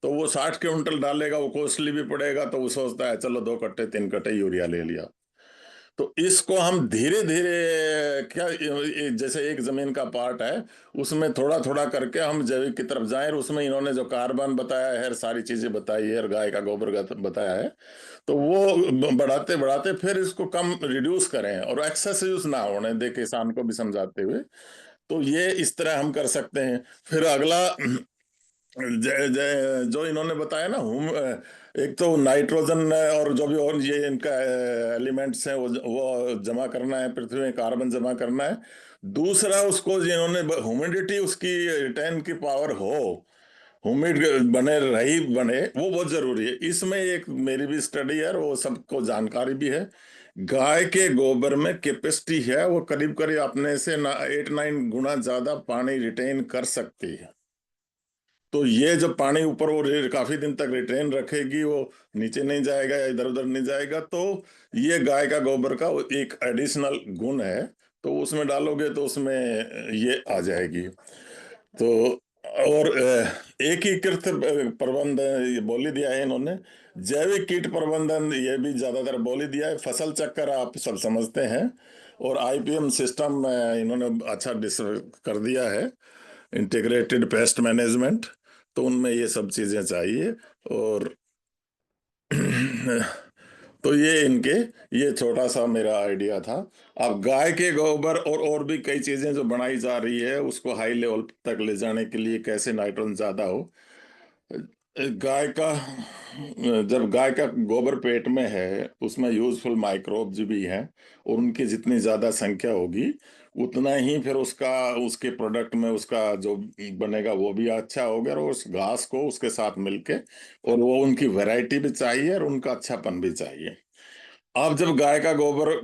तो वो 60 क्विंटल डालेगा, वो कॉस्टली भी पड़ेगा। तो वो सोचता है चलो 2 कट्टे 3 कट्टे यूरिया ले लिया। तो इसको हम धीरे धीरे क्या, जैसे एक जमीन का पार्ट है, उसमें थोड़ा थोड़ा करके हम जैविक की तरफ जाएं। और उसमें इन्होंने जो कार्बन बताया है, सारी चीजें बताई है, और गाय का गोबर का बताया है, तो वो बढ़ाते बढ़ाते फिर इसको कम रिड्यूस करें, और एक्सेस यूज ना होने दे, किसान को भी समझाते हुए। तो ये इस तरह हम कर सकते हैं। फिर अगला जो इन्होंने बताया ना, एक तो नाइट्रोजन और जो भी और ये इनका एलिमेंट्स हैं, वो जमा करना है पृथ्वी में, कार्बन जमा करना है। दूसरा, उसको जिन्होंने ह्यूमिडिटी उसकी रिटेन की पावर हो, ह्यूमिड बने रही बने, वो बहुत जरूरी है। इसमें एक मेरी भी स्टडी है और वो सबको जानकारी भी है। गाय के गोबर में कैपेसिटी है, वो करीब करीब अपने से 8-9 गुना ज्यादा पानी रिटेन कर सकती है। तो ये जब पानी ऊपर वो काफी दिन तक रिटेन रखेगी, वो नीचे नहीं जाएगा या इधर उधर नहीं जाएगा। तो ये गाय का गोबर का एक एडिशनल गुण है। तो उसमें डालोगे तो उसमें ये आ जाएगी। तो और एकीकृत प्रबंधन ये बोल ही दिया है इन्होंने। जैविक कीट प्रबंधन ये भी ज्यादातर बोल ही दिया है। फसल चक्कर आप सब समझते हैं। और आईपीएम सिस्टम इन्होंने अच्छा कर दिया है, इंटीग्रेटेड पेस्ट मैनेजमेंट। तो उनमें ये सब चीजें चाहिए। और तो ये इनके, ये छोटा सा मेरा आइडिया था। अब गाय के गोबर और भी कई चीजें जो बनाई जा रही है, उसको हाई लेवल तक ले जाने के लिए कैसे नाइट्रोजन ज्यादा हो, गाय का जब गाय का गोबर पेट में है उसमें यूजफुल माइक्रोब्स भी हैं, और उनकी जितनी ज्यादा संख्या होगी उतना ही फिर उसका उसके प्रोडक्ट में उसका जो बनेगा वो भी अच्छा होगा, और उस घास को उसके साथ मिलके, और वो उनकी वैरायटी भी चाहिए और उनका अच्छापन भी चाहिए। अब जब गाय का गोबर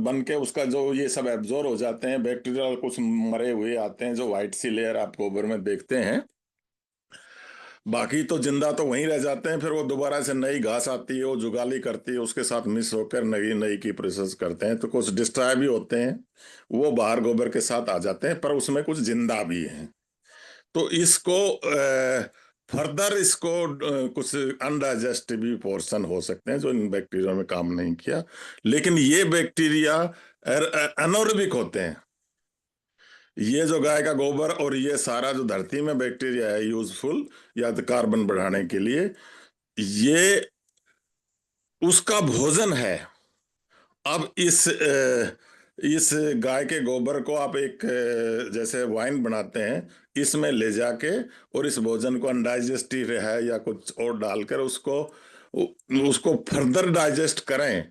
बन के उसका जो ये सब एब्जॉर्ब हो जाते हैं, बैक्टीरिया कुछ मरे हुए आते हैं जो व्हाइट सी लेयर आप गोबर में देखते हैं, बाकी तो जिंदा तो वहीं रह जाते हैं। फिर वो दोबारा से नई घास आती है, वो जुगाली करती है, उसके साथ मिक्स होकर नई नई की प्रोसेस करते हैं, तो कुछ डिस्ट्रॉय भी होते हैं, वो बाहर गोबर के साथ आ जाते हैं, पर उसमें कुछ जिंदा भी हैं। तो इसको फर्दर इसको कुछ अनडाइजेस्ट भी पोर्शन हो सकते हैं जो इन बैक्टीरिया में काम नहीं किया, लेकिन ये बैक्टीरिया एनोरेबिक होते हैं। ये जो गाय का गोबर और ये सारा जो धरती में बैक्टीरिया है यूजफुल या तो कार्बन बढ़ाने के लिए, ये उसका भोजन है। अब इस गाय के गोबर को आप एक जैसे वाइन बनाते हैं, इसमें ले जाके और इस भोजन को अनडाइजेस्टिव है या कुछ और डालकर उसको उसको फर्दर डाइजेस्ट करें,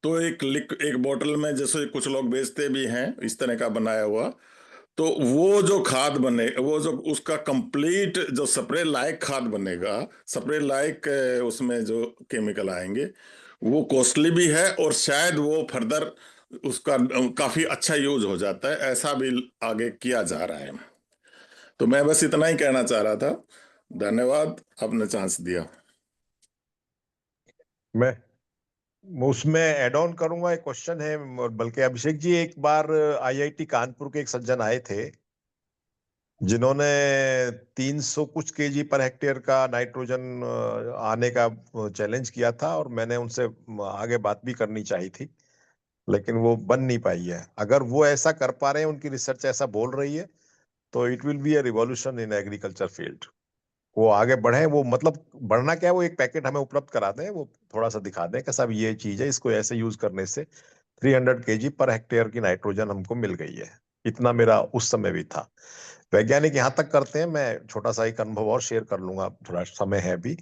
तो एक बोतल में जैसे कुछ लोग बेचते भी हैं इस तरह का बनाया हुआ, तो वो जो खाद बने, वो जो उसका कंप्लीट जो स्प्रे लायक खाद बनेगा, स्प्रे लायक उसमें जो केमिकल आएंगे, वो कॉस्टली भी है, और शायद वो फर्दर उसका काफी अच्छा यूज हो जाता है, ऐसा भी आगे किया जा रहा है। तो मैं बस इतना ही कहना चाह रहा था। धन्यवाद, आपने चांस दिया। मैं उसमें ऐड ऑन करूंगा, एक क्वेश्चन है, बल्कि अभिषेक जी एक बार आईआईटी कानपुर के एक सज्जन आए थे जिन्होंने 300 कुछ केजी पर हेक्टेयर का नाइट्रोजन आने का चैलेंज किया था, और मैंने उनसे आगे बात भी करनी चाहिए थी, लेकिन वो बन नहीं पाई है। अगर वो ऐसा कर पा रहे हैं, उनकी रिसर्च ऐसा बोल रही है, तो it will be a revolution in agriculture field. वो आगे बढ़े, वो मतलब बढ़ना क्या है, वो एक पैकेट हमें उपलब्ध करा दें, वो थोड़ा सा दिखा दें कि साहब ये चीज है, इसको ऐसे यूज करने से 300 केजी पर हेक्टेयर की नाइट्रोजन हमको मिल गई है। इतना मेरा उस समय भी था। वैज्ञानिक यहाँ तक करते हैं, मैं छोटा सा एक अनुभव और शेयर कर लूंगा, थोड़ा समय है भी।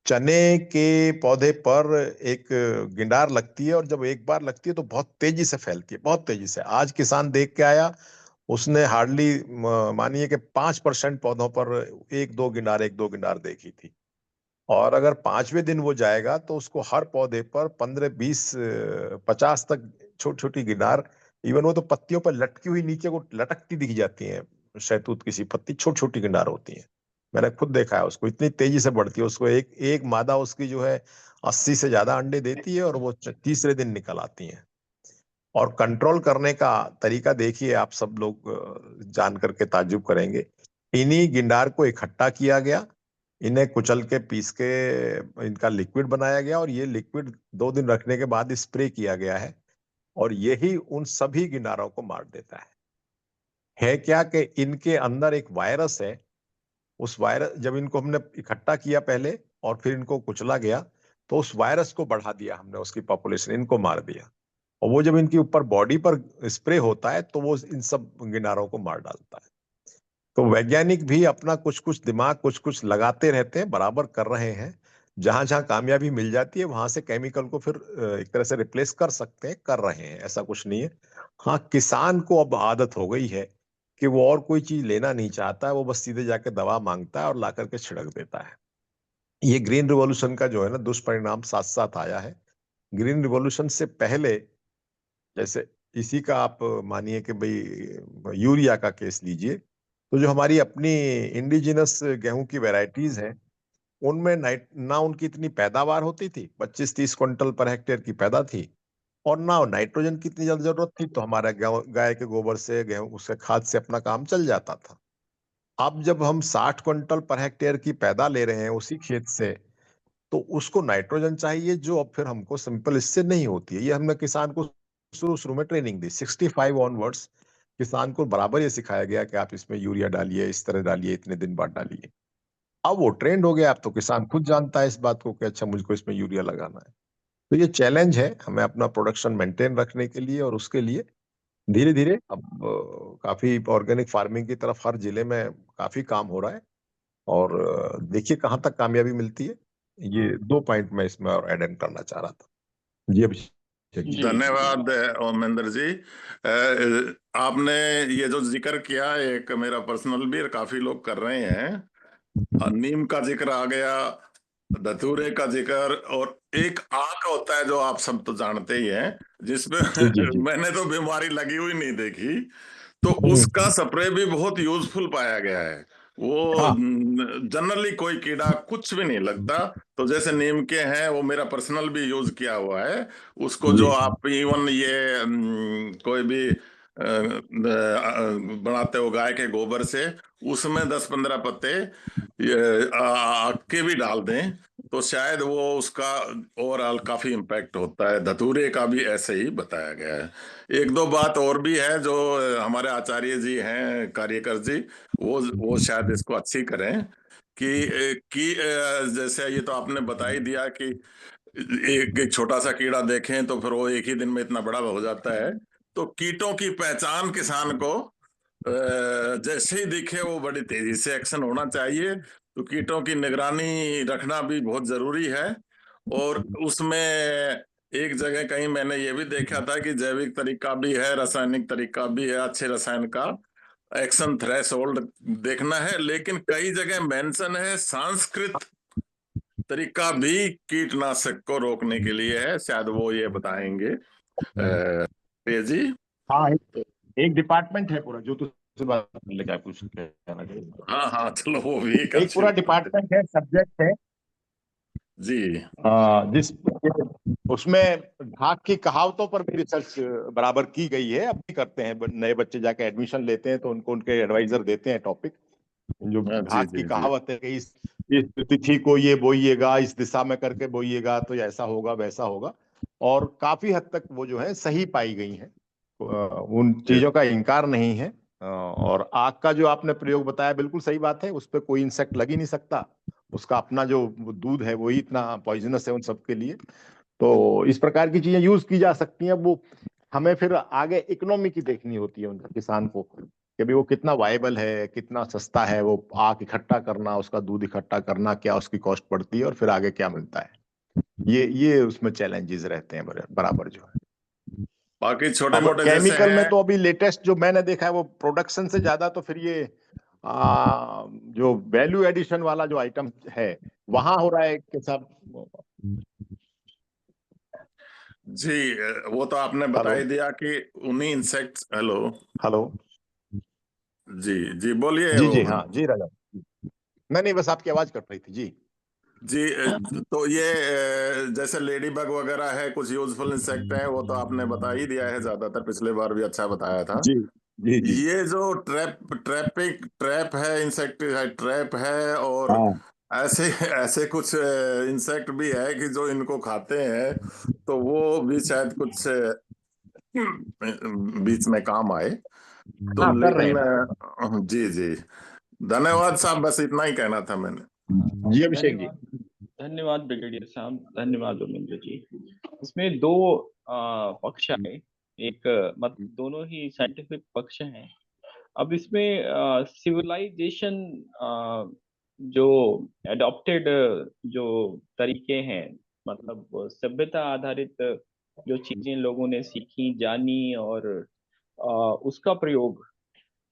चने के पौधे पर एक गिंडार लगती है, और जब एक बार लगती है तो बहुत तेजी से फैलती है, बहुत तेजी से। आज किसान देख के आया, उसने हार्डली मानिए कि 5% पौधों पर एक दो गिनार देखी थी। और अगर 5वें दिन वो जाएगा तो उसको हर पौधे पर 15 20 50 तक छोटी छोटी गिनार, इवन वो तो पत्तियों पर लटकी हुई नीचे को लटकती दिख जाती हैं। शहतूत किसी पत्ती छोटी छोटी गिनार होती हैं। मैंने खुद देखा है उसको, इतनी तेजी से बढ़ती है। उसको एक एक मादा उसकी जो है 80 से ज्यादा अंडे देती है, और वो तीसरे दिन निकल आती हैं। और कंट्रोल करने का तरीका देखिए, आप सब लोग जान करके ताज्जुब करेंगे। इन्हीं गिंडार को इकट्ठा किया गया, इन्हें कुचल के पीस के इनका लिक्विड बनाया गया, और ये लिक्विड 2 दिन रखने के बाद स्प्रे किया गया है, और यही उन सभी गिंडारों को मार देता है क्या कि इनके अंदर एक वायरस है। उस वायरस, जब इनको हमने इकट्ठा किया पहले और फिर इनको कुचला गया, तो उस वायरस को बढ़ा दिया हमने, उसकी पॉपुलेशन, इनको मार दिया। और वो जब इनके ऊपर बॉडी पर स्प्रे होता है तो वो इन सब गिनारों को मार डालता है। तो वैज्ञानिक भी अपना कुछ कुछ दिमाग कुछ कुछ लगाते रहते हैं, बराबर कर रहे हैं। जहां जहां कामयाबी मिल जाती है वहां से केमिकल को फिर एक तरह से रिप्लेस कर सकते हैं, कर रहे हैं, ऐसा कुछ नहीं है। हाँ, किसान को अब आदत हो गई है कि वो और कोई चीज लेना नहीं चाहता है, वो बस सीधे जाके दवा मांगता है और ला करके छिड़क देता है। ये ग्रीन रिवॉल्यूशन का जो है ना दुष्परिणाम साथ साथ आया है। ग्रीन रिवॉल्यूशन से पहले, जैसे इसी का आप मानिए कि भाई यूरिया का केस लीजिए, तो जो हमारी अपनी इंडिजिनस गेहूं की वैरायटीज हैं, उनमें नाइट ना उनकी इतनी पैदावार होती थी, 25-30 क्विंटल पर हेक्टेयर की पैदा थी, और ना नाइट्रोजन की इतनी ज्यादा जरूरत थी, तो हमारा गाय के गोबर से, गेहूं उसके खाद से अपना काम चल जाता था। अब जब हम 60 क्विंटल पर हेक्टेयर की पैदा ले रहे हैं उसी खेत से, तो उसको नाइट्रोजन चाहिए, जो अब फिर हमको सिंपल इससे नहीं होती है। ये हमने किसान को शुरू शुरू में ट्रेनिंग दी, 65 ऑनवर्ड्स किसान को बराबर ये सिखाया गया कि आप इसमें यूरिया डालिए, इस तरह डालिए, इतने दिन बाद डालिए। अब वो ट्रेंड हो गया, अब तो किसान खुद जानता है इस बात को कि अच्छा मुझको इसमें यूरिया लगाना है। तो ये चैलेंज है हमें अपना प्रोडक्शन मेंटेन रखने के लिए, और उसके लिए धीरे धीरे अब काफी ऑर्गेनिक फार्मिंग की तरफ हर जिले में काफी काम हो रहा है। और देखिए कहाँ तक कामयाबी मिलती है। ये 2 पॉइंट मैं इसमें और ऐड इन करना चाह रहा था। जी अभिषेक जी। धन्यवाद ओमेंद्र जी। आपने ये जो जिक्र किया, एक मेरा पर्सनल भी काफी लोग कर रहे हैं। नीम का जिक्र आ गया, धतूरे का जिक्र, और एक आक होता है जो आप सब तो जानते ही हैं, जिसमें जी जी जी। मैंने तो बीमारी लगी हुई नहीं देखी, तो उसका हम्म। स्प्रे भी बहुत यूजफुल पाया गया है। वो हाँ। जनरली कोई कीड़ा कुछ भी नहीं लगता। तो जैसे नीम के हैं, वो मेरा पर्सनल भी यूज किया हुआ है। उसको जो जी आप इवन ये कोई भी बनाते हो गाय के गोबर से, उसमें 10-15 पत्ते ये के भी डाल दें, तो शायद वो उसका ओवरऑल काफी इम्पैक्ट होता है। धतूरे का भी ऐसे ही बताया गया है। एक दो बात और भी है जो हमारे आचार्य जी हैं, कार्यकर जी, वो शायद इसको अच्छी करें, कि जैसे ये तो आपने बता ही दिया कि एक एक छोटा सा कीड़ा देखें तो फिर वो एक ही दिन में इतना बड़ा हो जाता है। तो कीटों की पहचान किसान को जैसे ही दिखे वो बड़ी तेजी से एक्शन होना चाहिए। तो कीटों की निगरानी रखना भी बहुत जरूरी है। और उसमें एक जगह कहीं मैंने ये भी देखा था कि जैविक तरीका भी है, रासायनिक तरीका भी है। अच्छे रसायन का एक्शन थ्रेशोल्ड देखना है, लेकिन कई जगह मेंशन है सांस्कृत तरीका भी कीटनाशक को रोकने के लिए है। शायद वो ये बताएंगे जी। हाँ, एक डिपार्टमेंट है पूरा जो तुझसे बात करने का कुछ कहना चाहिए। हाँ हाँ, चलो वो भी एक एक अच्छी पूरा बात है। डिपार्टमेंट है, सब्जेक्ट है। जी जिस उसमें घाट की कहावतों पर भी रिसर्च बराबर की गई है, अब भी करते हैं। नए बच्चे जाके एडमिशन लेते हैं तो उनको उनके एडवाइजर देते हैं टॉपिक। जो हाँ, जी घाट की जी जी। कहावत है कि इस तिथि को ये बोइएगा, इस दिशा में करके बोइएगा तो ऐसा होगा वैसा होगा। और काफी हद तक वो जो है सही पाई गई है। उन चीजों का इनकार नहीं है। और आग का जो आपने प्रयोग बताया बिल्कुल सही बात है, उस पर कोई इंसेक्ट लग ही नहीं सकता। उसका अपना जो दूध है वही इतना पॉइजनस है उन सबके लिए। तो इस प्रकार की चीजें यूज की जा सकती हैं। वो हमें फिर आगे इकोनॉमी की देखनी होती है उनका, किसान को, कि भी वो कितना वायबल है, कितना सस्ता है। वो आग इकट्ठा करना, उसका दूध इकट्ठा करना, क्या उसकी कॉस्ट पड़ती है और फिर आगे क्या मिलता है। ये उसमें चैलेंजेस रहते हैं बराबर जो है। बाकी छोटे अब मोटे जैसे केमिकल में हैं। तो अभी लेटेस्ट जो मैंने देखा है वो प्रोडक्शन से ज्यादा तो फिर ये जो वैल्यू एडिशन वाला जो आइटम है वहां हो रहा है के साथ। जी वो तो आपने बता हेलो। ही दिया कि उन्हीं इंसेक्ट्स। हेलो। हेलो। जी जी, बोलिए जी वो। जी हाँ जी राजा। नहीं नहीं, बस आपकी आवाज कट रही थी जी। जी तो ये जैसे लेडी बग वगैरह है, कुछ यूजफुल इंसेक्ट है, वो तो आपने बता ही दिया है ज्यादातर। पिछले बार भी अच्छा बताया था। जी जी जी। ये जो ट्रैप है, इंसेक्टिसाइड ट्रैप है, और हाँ। ऐसे ऐसे कुछ इंसेक्ट भी है कि जो इनको खाते हैं, तो वो भी शायद कुछ बीच में काम आए। तो हाँ कर रहे लेकिन हैं। जी जी, धन्यवाद साहब, बस इतना ही कहना था मैंने। जी अभिषेक जी। धन्यवाद। धन्यवाद ब्रिगेडियर साहब, धन्यवाद उमेंद्र जी। इसमें दो पक्ष आए। एक मतलब दोनों ही साइंटिफिक पक्ष हैं। अब इसमें सिविलाइजेशन जो एडॉप्टेड जो तरीके हैं, मतलब सभ्यता आधारित जो चीजें लोगों ने सीखी जानी, और उसका प्रयोग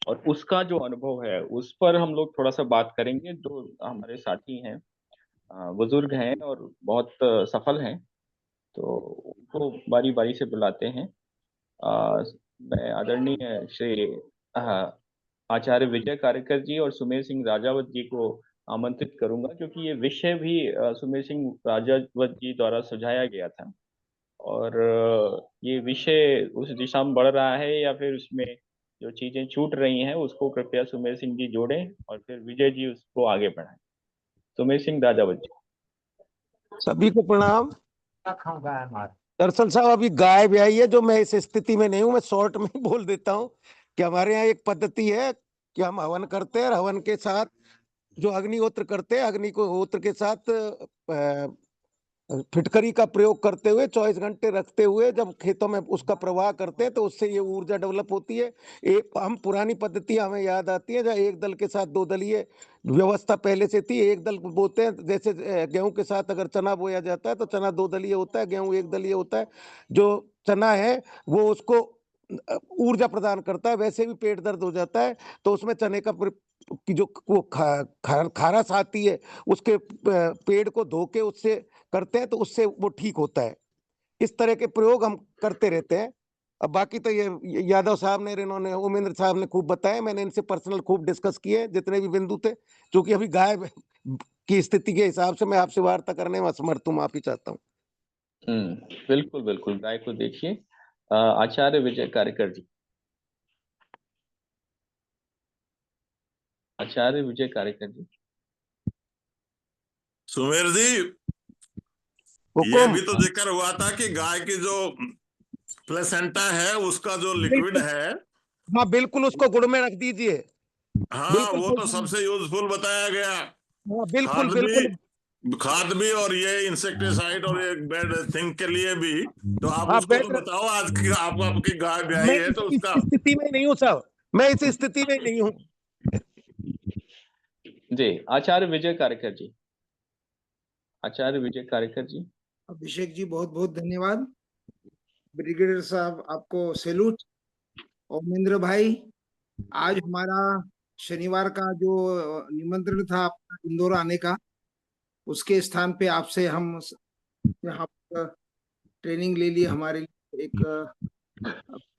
और उसका जो अनुभव है उस पर हम लोग थोड़ा सा बात करेंगे। जो हमारे साथी हैं, बुजुर्ग हैं और बहुत सफल हैं, तो उनको बारी बारी से बुलाते हैं। अ, मैं आदरणीय श्री आचार्य विजय कार्यकर जी और सुमेर सिंह राजावत जी को आमंत्रित करूंगा, क्योंकि ये विषय भी सुमेर सिंह राजावत जी द्वारा सुझाया गया था। और ये विषय उस दिशा में बढ़ रहा है या फिर उसमें जो चीजें छूट रही हैं उसको कृपया सुमेर सिंह जी जोड़ें और फिर विजय जी उसको आगे बढ़ाएं। सुमेर सिंह राजावत जी। सभी को प्रणाम। दरअसल साहब अभी गाय भी आई है, जो मैं इस स्थिति में नहीं हूं, मैं शॉर्ट में ही बोल देता हूं कि हमारे यहाँ एक पद्धति है कि हम हवन करते हैं, और हवन के साथ जो अग्निहोत्र करते हैं, अग्नि को होत्र के साथ फिटकरी का प्रयोग करते हुए 24 घंटे रखते हुए जब खेतों में उसका प्रवाह करते हैं तो उससे ये ऊर्जा डेवलप होती है। एक हम पुरानी पद्धति हमें याद आती है, जहाँ एक दल के साथ दो दलीय व्यवस्था पहले से थी। एक दल बोते हैं, जैसे गेहूं के साथ अगर चना बोया जाता है तो चना दो दलीय होता है, गेहूं एक दलीय होता है। जो चना है वो उसको ऊर्जा प्रदान करता है। वैसे भी पेट दर्द हो जाता है तो उसमें चने का की जो वो खारस आती है उसके पेड़ को धो के उससे करते हैं तो उससे वो ठीक होता है। इस तरह के प्रयोग हम करते रहते हैं। अब बाकी तो ये यादव साहब ने, इन्होंने, उमेंद्र साहब ने खूब बताया। मैंने इनसे पर्सनल खूब डिस्कस किए जितने भी बिंदु थे, क्योंकि अभी गाय की स्थिति के हिसाब से मैं आपसे वार्ता करने में असमर्थ हूँ, माफी चाहता हूँ। बिल्कुल बिल्कुल, गाय को देखिए। आचार्य विजय कार्यकर जी, आचार्य विजय कार्यकर जी। सुमेर जी, ये हुकुम। भी तो जिक्र हुआ था कि गाय की जो प्लेसेंटा है उसका जो लिक्विड बिल्कुल, है, हाँ बिल्कुल, उसको गुड़ में रख दीजिए। हाँ, बिल्कुल वो सही तो कहा। सबसे यूजफुल बताया गया। हाँ बिल्कुल खाद बिल्कुल। भी, खाद भी, और ये इंसेक्टिसाइड और ये बैड थिंग के लिए भी। तो आप हाँ उसको तो बेटर। बताओ, आज की आप आपकी गाय ब्याई मैं है तो इस उसका। स्थिति में नहीं हूँ साहब, मैं इस स्थिति में नहीं हूँ। जी, आचार्य विजय कार्यकर जी, आचार्य विजय कार्यकर जी। अभिषेक जी बहुत बहुत धन्यवाद। ब्रिगेडियर साहब आपको सैल्यूट। और महेंद्र भाई, आज हमारा शनिवार का जो निमंत्रण था आपका इंदौर आने का, उसके स्थान पे आपसे हम यहाँ पर ट्रेनिंग ले लिए। हमारे लिए एक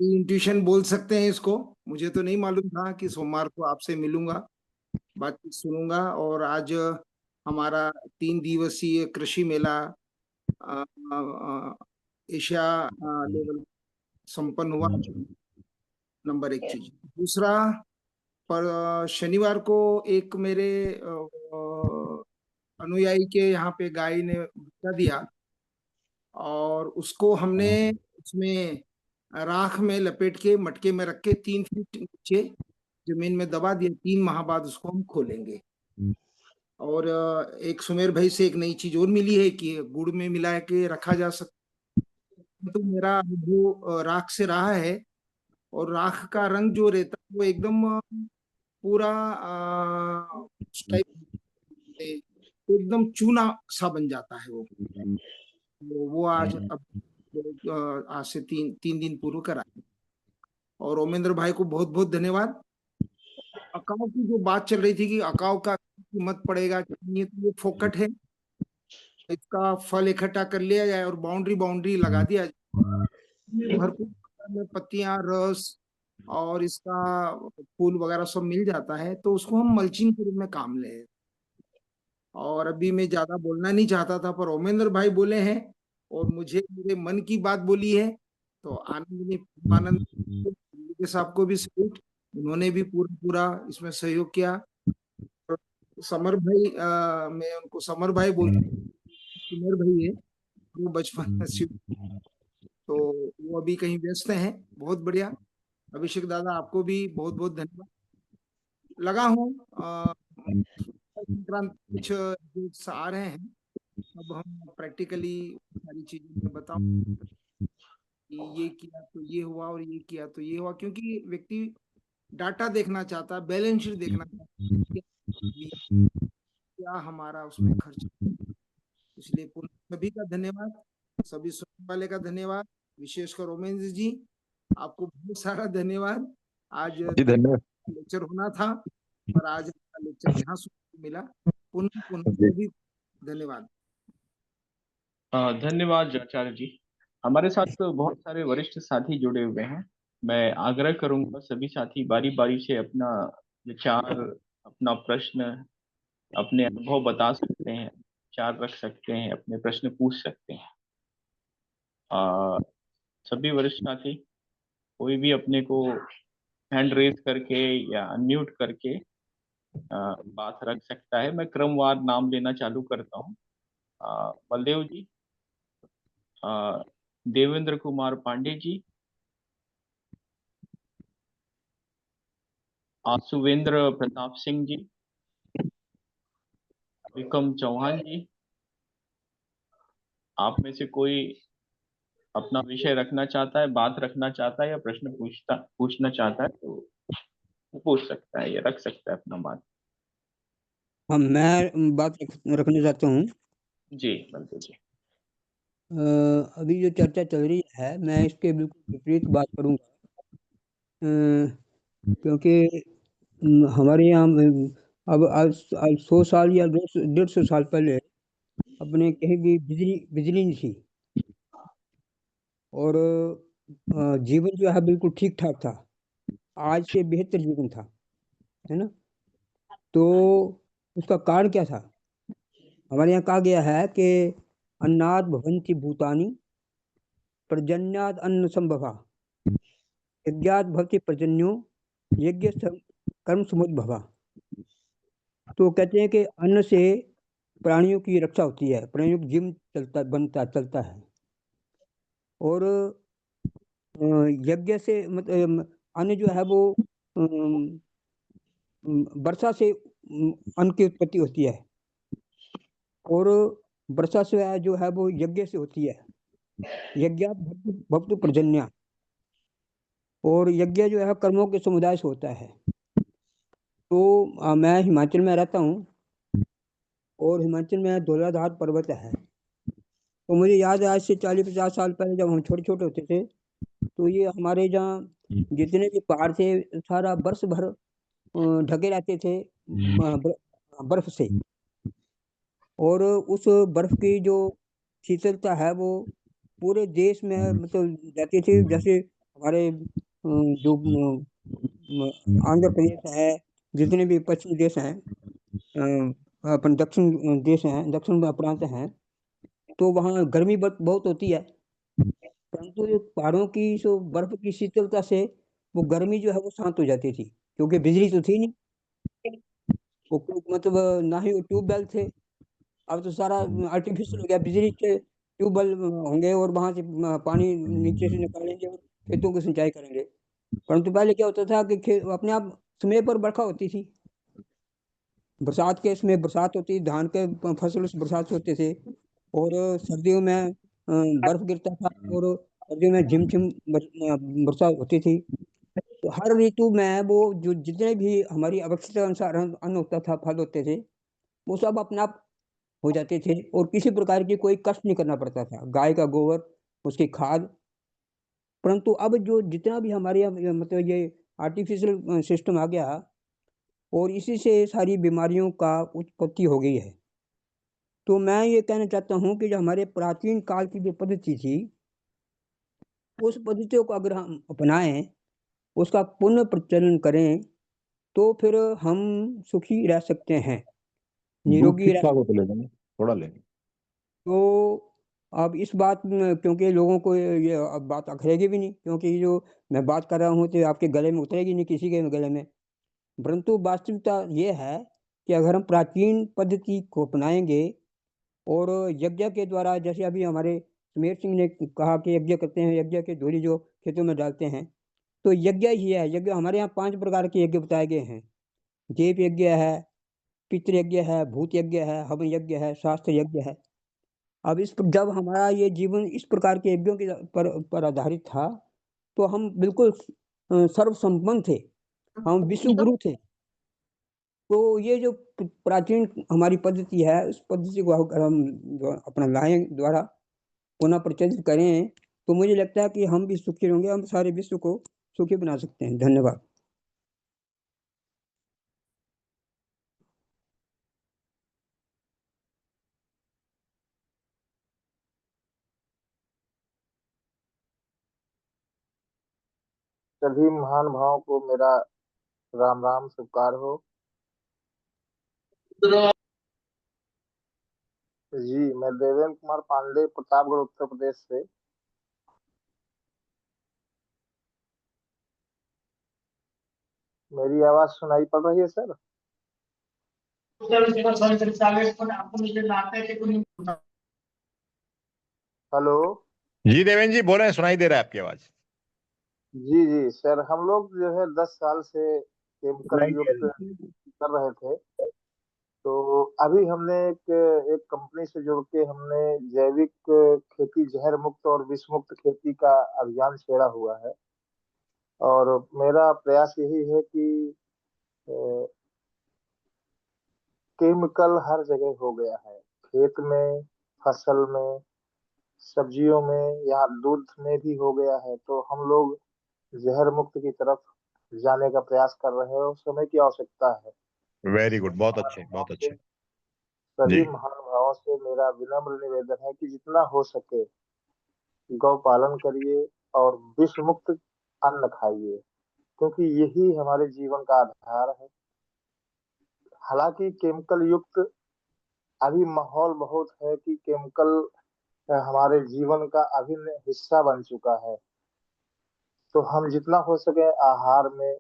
इंट्यूशन बोल सकते हैं इसको। मुझे तो नहीं मालूम था कि सोमवार को आपसे मिलूंगा, बातचीत सुनूंगा। और आज हमारा 3 दिवसीय कृषि मेला एशिया लेवल संपन्न हुआ। नंबर 1 चीज। दूसरा, पर शनिवार को एक मेरे अनुयायी के यहाँ पे गाय ने बच्चा दिया, और उसको हमने उसमें राख में लपेट के मटके में रख के 3 फीट नीचे जमीन में दबा दिया। 3 माह बाद उसको हम खोलेंगे। और एक सुमेर भाई से एक नई चीज और मिली है कि गुड़ में मिला के रखा जा सकता। तो मेरा अनुभव राख से रहा है, और राख का रंग जो रहता है वो एकदम पूरा उस टाइप एकदम चूना सा बन जाता है वो। तो वो आज अब आज से तीन तीन दिन पूर्व करा। और ओमेंद्र भाई को बहुत बहुत धन्यवाद। अकाव की जो बात चल रही थी कि अकाव का कीमत पड़ेगा कि नहीं, तो ये फोकट है। इसका फल इकट्ठा कर लिया जाए और बाउंड्री बाउंड्री लगा दिया जाए। भरपूर मात्रा में पत्तियां, रस और इसका फूल वगैरह सब मिल जाता है, तो उसको हम मल्चिंग के रूप में काम ले। और अभी मैं ज्यादा बोलना नहीं चाहता था, पर ओमेंद्र भाई बोले हैं और मुझे मेरे मन की बात बोली है। तो आनंद साहब को भी सैल्यूट, उन्होंने भी पूरा पूरा इसमें सहयोग किया। और समर भाई, मैं उनको समर भाई बोलता हूँ, समर भाई है, वो बचपन से, तो वो अभी कहीं व्यस्त हैं। बहुत बढ़िया। अभिषेक दादा, आपको भी बहुत बहुत धन्यवाद। लगा हूँ संक्रांत कुछ dates आ रहे हैं, अब हम प्रैक्टिकली सारी चीजें मैं बताऊं कि ये किया तो ये हुआ और ये किया तो ये हुआ, क्योंकि व्यक्ति डाटा देखना चाहता है, बैलेंस शीट देखना चाहता है, क्या हमारा उसमें खर्च। इसलिए पुनः सभी का धन्यवाद, सभी सुनने वाले का धन्यवाद, विशेषकर ओमेंद्र जी, आपको बहुत सारा धन्यवाद। आज जी धन्यवाद लेक्चर होना था, पर आज आपका लेक्चर यहाँ सुनने को मिला। पुनः पुनः जी। सभी धन्यवाद। धन्यवाद आचार्य जी। हमारे साथ तो बहुत सारे वरिष्ठ साथी जुड़े हुए हैं। मैं आग्रह करूंगा सभी साथी बारी बारी से अपना विचार, अपना प्रश्न, अपने अनुभव बता सकते हैं, विचार रख सकते हैं, अपने प्रश्न पूछ सकते हैं। सभी वरिष्ठ साथी कोई भी अपने को हैंड रेज करके या अनम्यूट करके बात रख सकता है। मैं क्रमवार नाम लेना चालू करता हूँ। बलदेव जी, देवेंद्र कुमार पांडे जी, सुवेंद्र प्रताप सिंह जी, विक्रम चौहान जी, आप में से कोई अपना विषय रखना चाहता है, बात रखना चाहता है या प्रश्न पूछना चाहता है तो वो पूछ सकता है या रख सकता है अपना बात। हाँ, मैं बात रखना चाहता हूँ। जी बंधु जी। अभी जो चर्चा चल रही है, मैं इसके बिल्कुल विपरीत बात करूँगा। क्योंकि हमारे यहाँ अब आज 100 साल या 150 साल पहले अपने कहीं भी बिजली नहीं थी, और जीवन जो है बिल्कुल ठीक ठाक था, आज से बेहतर जीवन था, है ना। तो उसका कारण क्या था? हमारे यहाँ कहा गया है कि अन्नाद भवन्ति भूतानि पर्जन्याद अन्न संभवा, यज्ञात भवति पर्जन्यो यज्ञ कर्म समुद्भवा। तो कहते हैं कि अन्न से प्राणियों की रक्षा होती है, प्राणियों का जीवन चलता है। और यज्ञ से मतलब अन्न जो है वो वर्षा से अन्न की उत्पत्ति होती है, और वर्षा से जो है वो यज्ञ से होती है। यज्ञात भवतु पर्जन्या, और यज्ञ जो है कर्मों के समुदाय से होता है। तो मैं हिमाचल में रहता हूँ, और हिमाचल में धौलाधार पर्वत है। तो मुझे याद है आज से 40-50 साल पहले जब हम छोटे छोटे होते थे, तो ये हमारे जहाँ जितने भी पहाड़ थे सारा बर्फ भर ढके रहते थे बर्फ से। और उस बर्फ की जो शीतलता है वो पूरे देश में मतलब जाती थी। जैसे हमारे जो आंध्र प्रदेश है, जितने भी पश्चिमी देश हैं, अपन दक्षिण देश हैं, दक्षिण प्रांत हैं, तो वहाँ गर्मी बहुत होती है। परंतु जो पहाड़ों की जो बर्फ की शीतलता से वो गर्मी जो है वो शांत हो जाती थी, क्योंकि बिजली तो थी नहीं, वो मतलब ना ही वो ट्यूबवेल थे। अब तो सारा आर्टिफिशियल हो गया, बिजली के ट्यूबवेल होंगे और वहां से पानी नीचे से निकालेंगे और खेतों की सिंचाई करेंगे। परंतु पहले क्या होता था कि अपने आप समय पर बरखा होती थी, बरसात के समय बरसात होती, धान के फसल उस बरसात से होते थे। और सर्दियों में बर्फ गिरता था, और सर्दियों में झिमझिम बरसात होती थी। तो हर ऋतु में वो जो जितने भी हमारी आवश्यकता अनुसार अन्न होता था, फल होते थे, वो सब अपने आप हो जाते थे, और किसी प्रकार की कोई कष्ट नहीं करना पड़ता था। गाय का गोबर, उसकी खाद। परंतु अब जो जितना भी हमारे यहाँ मतलब ये आर्टिफिशियल सिस्टम आ गया, और इसी से सारी बीमारियों का उत्पत्ति हो गई है। तो मैं ये कहना चाहता हूँ कि जो हमारे प्राचीन काल की जो पद्धति थी, उस पद्धतियों को अगर हम अपनाएं, उसका पुनः प्रचलन करें, तो फिर हम सुखी रह सकते हैं, दूध निरोगी ठीक रह। ठाक हो तो ले लेंगे, थोड़ा लेंगे। तो अब इस बात में क्योंकि लोगों को ये अब बात अखरेगी भी नहीं, क्योंकि जो मैं बात कर रहा हूँ तो आपके गले में उतरेगी नहीं, किसी के गले में। परंतु वास्तविकता ये है कि अगर हम प्राचीन पद्धति को अपनाएंगे, और यज्ञ के द्वारा, जैसे अभी हमारे सुमेर सिंह ने कहा कि यज्ञ करते हैं, यज्ञ के धूलि जो खेतों में डालते हैं, तो यज्ञ ही है। यज्ञ हमारे यहाँ 5 प्रकार के यज्ञ बताए गए हैं। देव यज्ञ है, पितृ यज्ञ है, भूत यज्ञ है, हवन यज्ञ है, शास्त्र यज्ञ है। अब जब हमारा ये जीवन इस प्रकार के यज्ञों के पर आधारित था, तो हम बिल्कुल सर्वसंपन्न थे, हम विश्व गुरु थे। तो ये जो प्राचीन हमारी पद्धति है, उस पद्धति को अगर हम अपना लाएं, द्वारा पुनः प्रचलित करें, तो मुझे लगता है कि हम भी सुखी होंगे, हम सारे विश्व को सुखी बना सकते हैं। धन्यवाद। सभी महान भावों को मेरा राम राम स्वीकार हो। जी, मैं देवेंद्र कुमार पांडे, प्रतापगढ़, उत्तर प्रदेश से। मेरी आवाज सुनाई पड़ रही है सर? हेलो। जी देवेंद्र जी बोले, सुनाई दे रहा है आपकी आवाज। जी जी सर, हम लोग जो है 10 साल से केमिकल युक्त कर रहे थे। तो अभी हमने एक एक कंपनी से जुड़ के हमने जैविक खेती, जहर मुक्त और विष मुक्त खेती का अभियान छेड़ा हुआ है। और मेरा प्रयास यही है कि केमिकल हर जगह हो गया है, खेत में, फसल में, सब्जियों में, या दूध में भी हो गया है। तो हम लोग जहर मुक्त की तरफ जाने का प्रयास कर रहे हैं और समय की आवश्यकता है। वेरी गुड, बहुत अच्छे, महानुभावों बहुत से, अच्छे सभी जी। महानुभावों से मेरा विनम्र निवेदन है कि जितना हो सके गौ पालन करिए और विष मुक्त अन्न खाइए, क्योंकि यही हमारे जीवन का आधार है। हालांकि केमिकल युक्त अभी माहौल बहुत है कि केमिकल हमारे जीवन का अभिन्न हिस्सा बन चुका है। तो हम जितना हो सके आहार में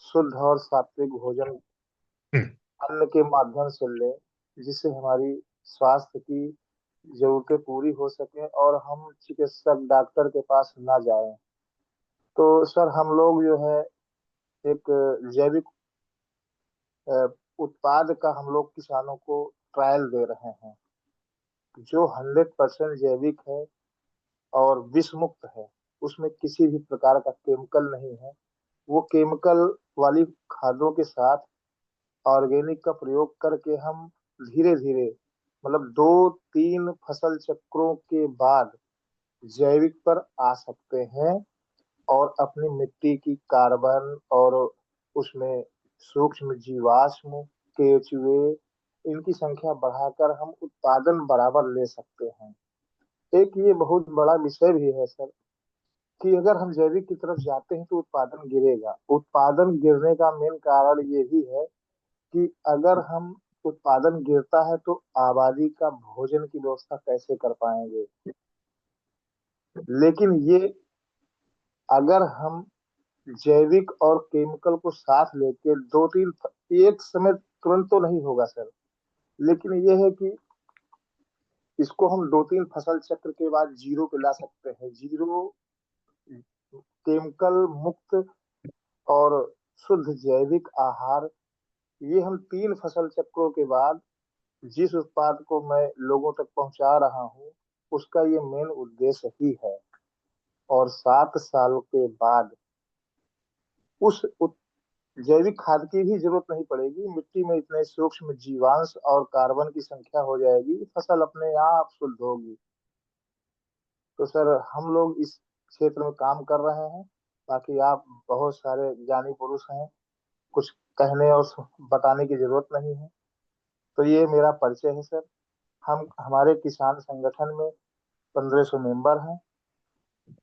शुद्ध और सात्विक भोजन अन्न के माध्यम से लें, जिससे हमारी स्वास्थ्य की जरूरतें पूरी हो सके और हम चिकित्सक डॉक्टर के पास ना जाएं। तो सर हम लोग जो है एक जैविक अ, उत्पाद का हम लोग किसानों को ट्रायल दे रहे हैं, जो 100% जैविक है और विष मुक्त है। उसमें किसी भी प्रकार का केमिकल नहीं है। वो केमिकल वाली खादों के साथ ऑर्गेनिक का प्रयोग करके हम धीरे धीरे, मतलब 2-3 फसल चक्रों के बाद जैविक पर आ सकते हैं और अपनी मिट्टी की कार्बन और उसमें सूक्ष्म जीवाश्म, केचुए, इनकी संख्या बढ़ाकर हम उत्पादन बराबर ले सकते हैं। एक ये बहुत बड़ा विषय भी है सर कि अगर हम जैविक की तरफ जाते हैं तो उत्पादन गिरेगा। उत्पादन गिरने का मेन कारण ये भी है कि अगर हम उत्पादन गिरता है तो आबादी का भोजन की व्यवस्था कैसे कर पाएंगे। लेकिन ये अगर हम जैविक और केमिकल को साथ लेके 2-3 एक समय तुरंत तो नहीं होगा सर, लेकिन ये है कि इसको हम 2-3 फसल चक्र के बाद जीरो पे ला सकते हैं। जीरो केमिकल मुक्त और शुद्ध जैविक आहार, ये हम 3 फसल चक्रों के बाद जिस उत्पाद को मैं लोगों तक पहुंचा रहा हूँ, उसका ये मेन उद्देश्य ही है। और 7 साल के बाद उस जैविक खाद की भी जरूरत नहीं पड़ेगी। मिट्टी में इतने सूक्ष्म जीवांश और कार्बन की संख्या हो जाएगी, फसल अपने आप शुद्ध होगी। तो सर हम लोग इस क्षेत्र में काम कर रहे हैं। बाकी आप बहुत सारे ज्ञानी पुरुष हैं, कुछ कहने और बताने की जरूरत नहीं है। तो ये मेरा परिचय है सर। हम हमारे किसान संगठन में 1500 मेंबर हैं।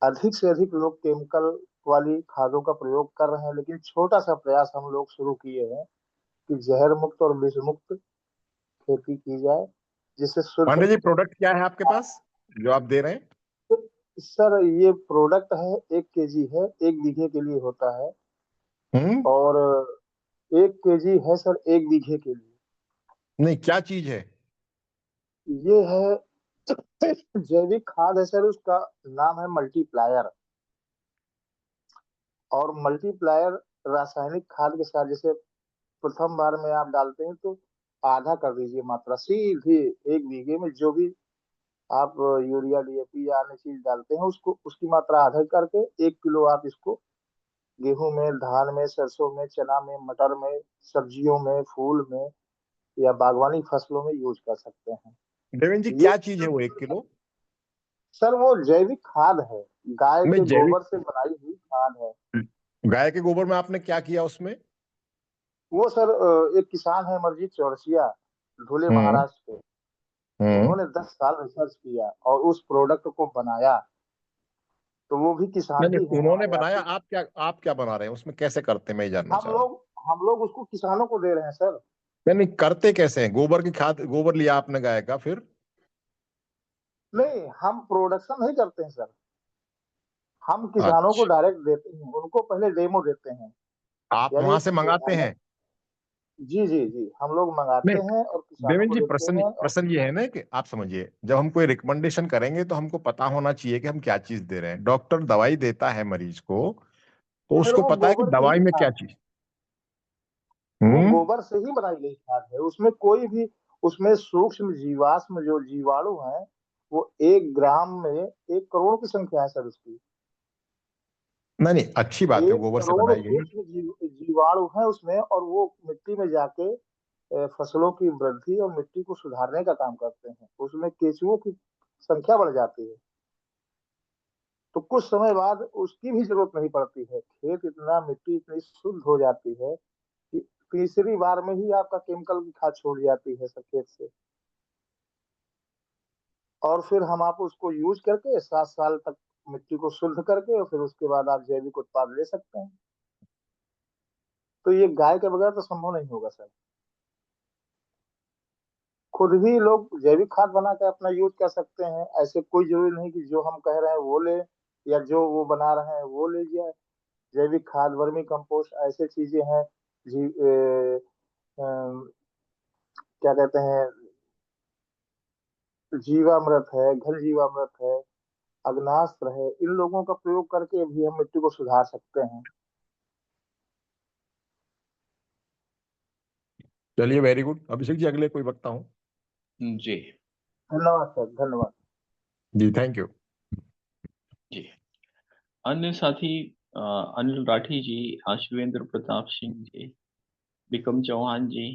अधिक से अधिक लोग केमिकल वाली खादों का प्रयोग कर रहे हैं, लेकिन छोटा सा प्रयास हम लोग शुरू किए हैं कि जहर मुक्त और विष मुक्त खेती की जाए, जिससे शुद्ध। पांडे जी, प्रोडक्ट क्या है आपके पास जो आप दे रहे हैं? सर ये प्रोडक्ट है, 1 kg है, 1 बीघे के लिए होता है। हम्म, और 1 kg है सर 1 बीघे के लिए। नहीं, क्या चीज है? ये है जैविक खाद है सर, उसका नाम है मल्टीप्लायर। और मल्टीप्लायर रासायनिक खाद के साथ, जैसे प्रथम बार में आप डालते हैं तो आधा कर दीजिए मात्रा, सीधे 1 बीघे में जो भी आप यूरिया, डीएपी या अन्य चीज डालते हैं उसको, उसकी मात्रा आधा करके 1 किलो आप इसको गेहूं में, धान में, सरसों में, चना में, मटर में, सब्जियों में, फूल में या बागवानी फसलों में यूज कर सकते हैं। देवेंद्र जी, ये क्या चीज है वो 1 किलो? सर वो जैविक खाद है, गाय में के जैविक, गोबर से बनाई हुई खाद है। गाय के गोबर में आपने क्या किया उसमें? वो सर एक किसान है अमरजीत चौरसिया, धुले हम्म, महाराष्ट्र के। हम्म। उन्होंने 10 साल रिसर्च किया और उस प्रोडक्ट को बनाया। तो वो भी नहीं किसान ही नहीं, है उन्होंने हमारे यहाँ बनाया, के। आप क्या बना रहे हैं उसमें, कैसे करते हैं, मैं ये जानना हम चाह रहा हूँ। लोग हम लोग उसको किसानों को दे रहे हैं सर। नहीं नहीं, करते कैसे हैं? गोबर की खाद, गोबर लिया आपने गाय का, फिर? नहीं, हम प्रोडक्शन नहीं करते हैं सर, हम किसानों को अच्छा, डायरेक्ट देते हैं, उनको पहले डेमो देते हैं। आप यानी वहां से मंगाते हमें, हैं? जी जी जी, हम लोग मंगाते नहीं, हैं और किसानों देवेंद्र को जी, देते प्रश्न हैं। और प्रश्न ये है ना कि आप समझिए, जब हम कोई रिकमेंडेशन करेंगे तो हमको पता होना चाहिए कि हम क्या चीज दे रहे हैं। डॉक्टर दवाई देता है मरीज को, तो फिर उसको वो पता है कि गोबर की दवाई ही में क्या खाद, चीज। वो हम्म। गोबर से ही बनाई गई खाद है। उसमें कोई भी, उसमें सूक्ष्म जीवाश्म जो जीवाणु हैं, वो 1 ग्राम में 1 करोड़ की संख्या है सर उसकी। नहीं नहीं, अच्छी बात है, एक गोबर से करोड़ बनाई गई है। सूक्ष्म जीवाणु है उसमें, और वो मिट्टी में जाके फसलों की वृद्धि और मिट्टी को सुधारने का काम करते हैं। उसमें केंचुओं की संख्या बढ़ जाती है, तो कुछ समय बाद उसकी भी जरूरत नहीं पड़ती है। खेत इतना, मिट्टी इतनी शुद्ध हो जाती है कि तीसरी बार में ही आपका केमिकल की खाद छोड़ जाती है सर खेत से। और फिर हम आप उसको यूज करके 7 साल तक मिट्टी को शुद्ध करके, और फिर उसके बाद आप जैविक उत्पाद ले सकते हैं। तो ये गाय के बगैर तो संभव नहीं होगा सर। खुद ही लोग जैविक खाद बना के अपना यूज कर सकते हैं। ऐसे कोई जरूरी नहीं कि जो हम कह रहे हैं वो ले, या जो वो बना रहे हैं वो ले जाए। जैविक खाद, वर्मी कंपोस्ट, ऐसे चीजें हैं जी। क्या कहते हैं, जीवामृत है, घन जीवामृत है, अग्नास्त्र है, इन लोगों का प्रयोग करके भी हम मिट्टी को सुधार सकते हैं। चलिए, वेरी गुड। अभिषेक जी, अगले कोई वक्ता हूँ? जी धन्यवाद सर, धन्यवाद। जी, थैंक यू। जी। अन्य साथी अनिल राठी जी, आशुवेंद्र प्रताप सिंह जी, विक्रम चौहान जी,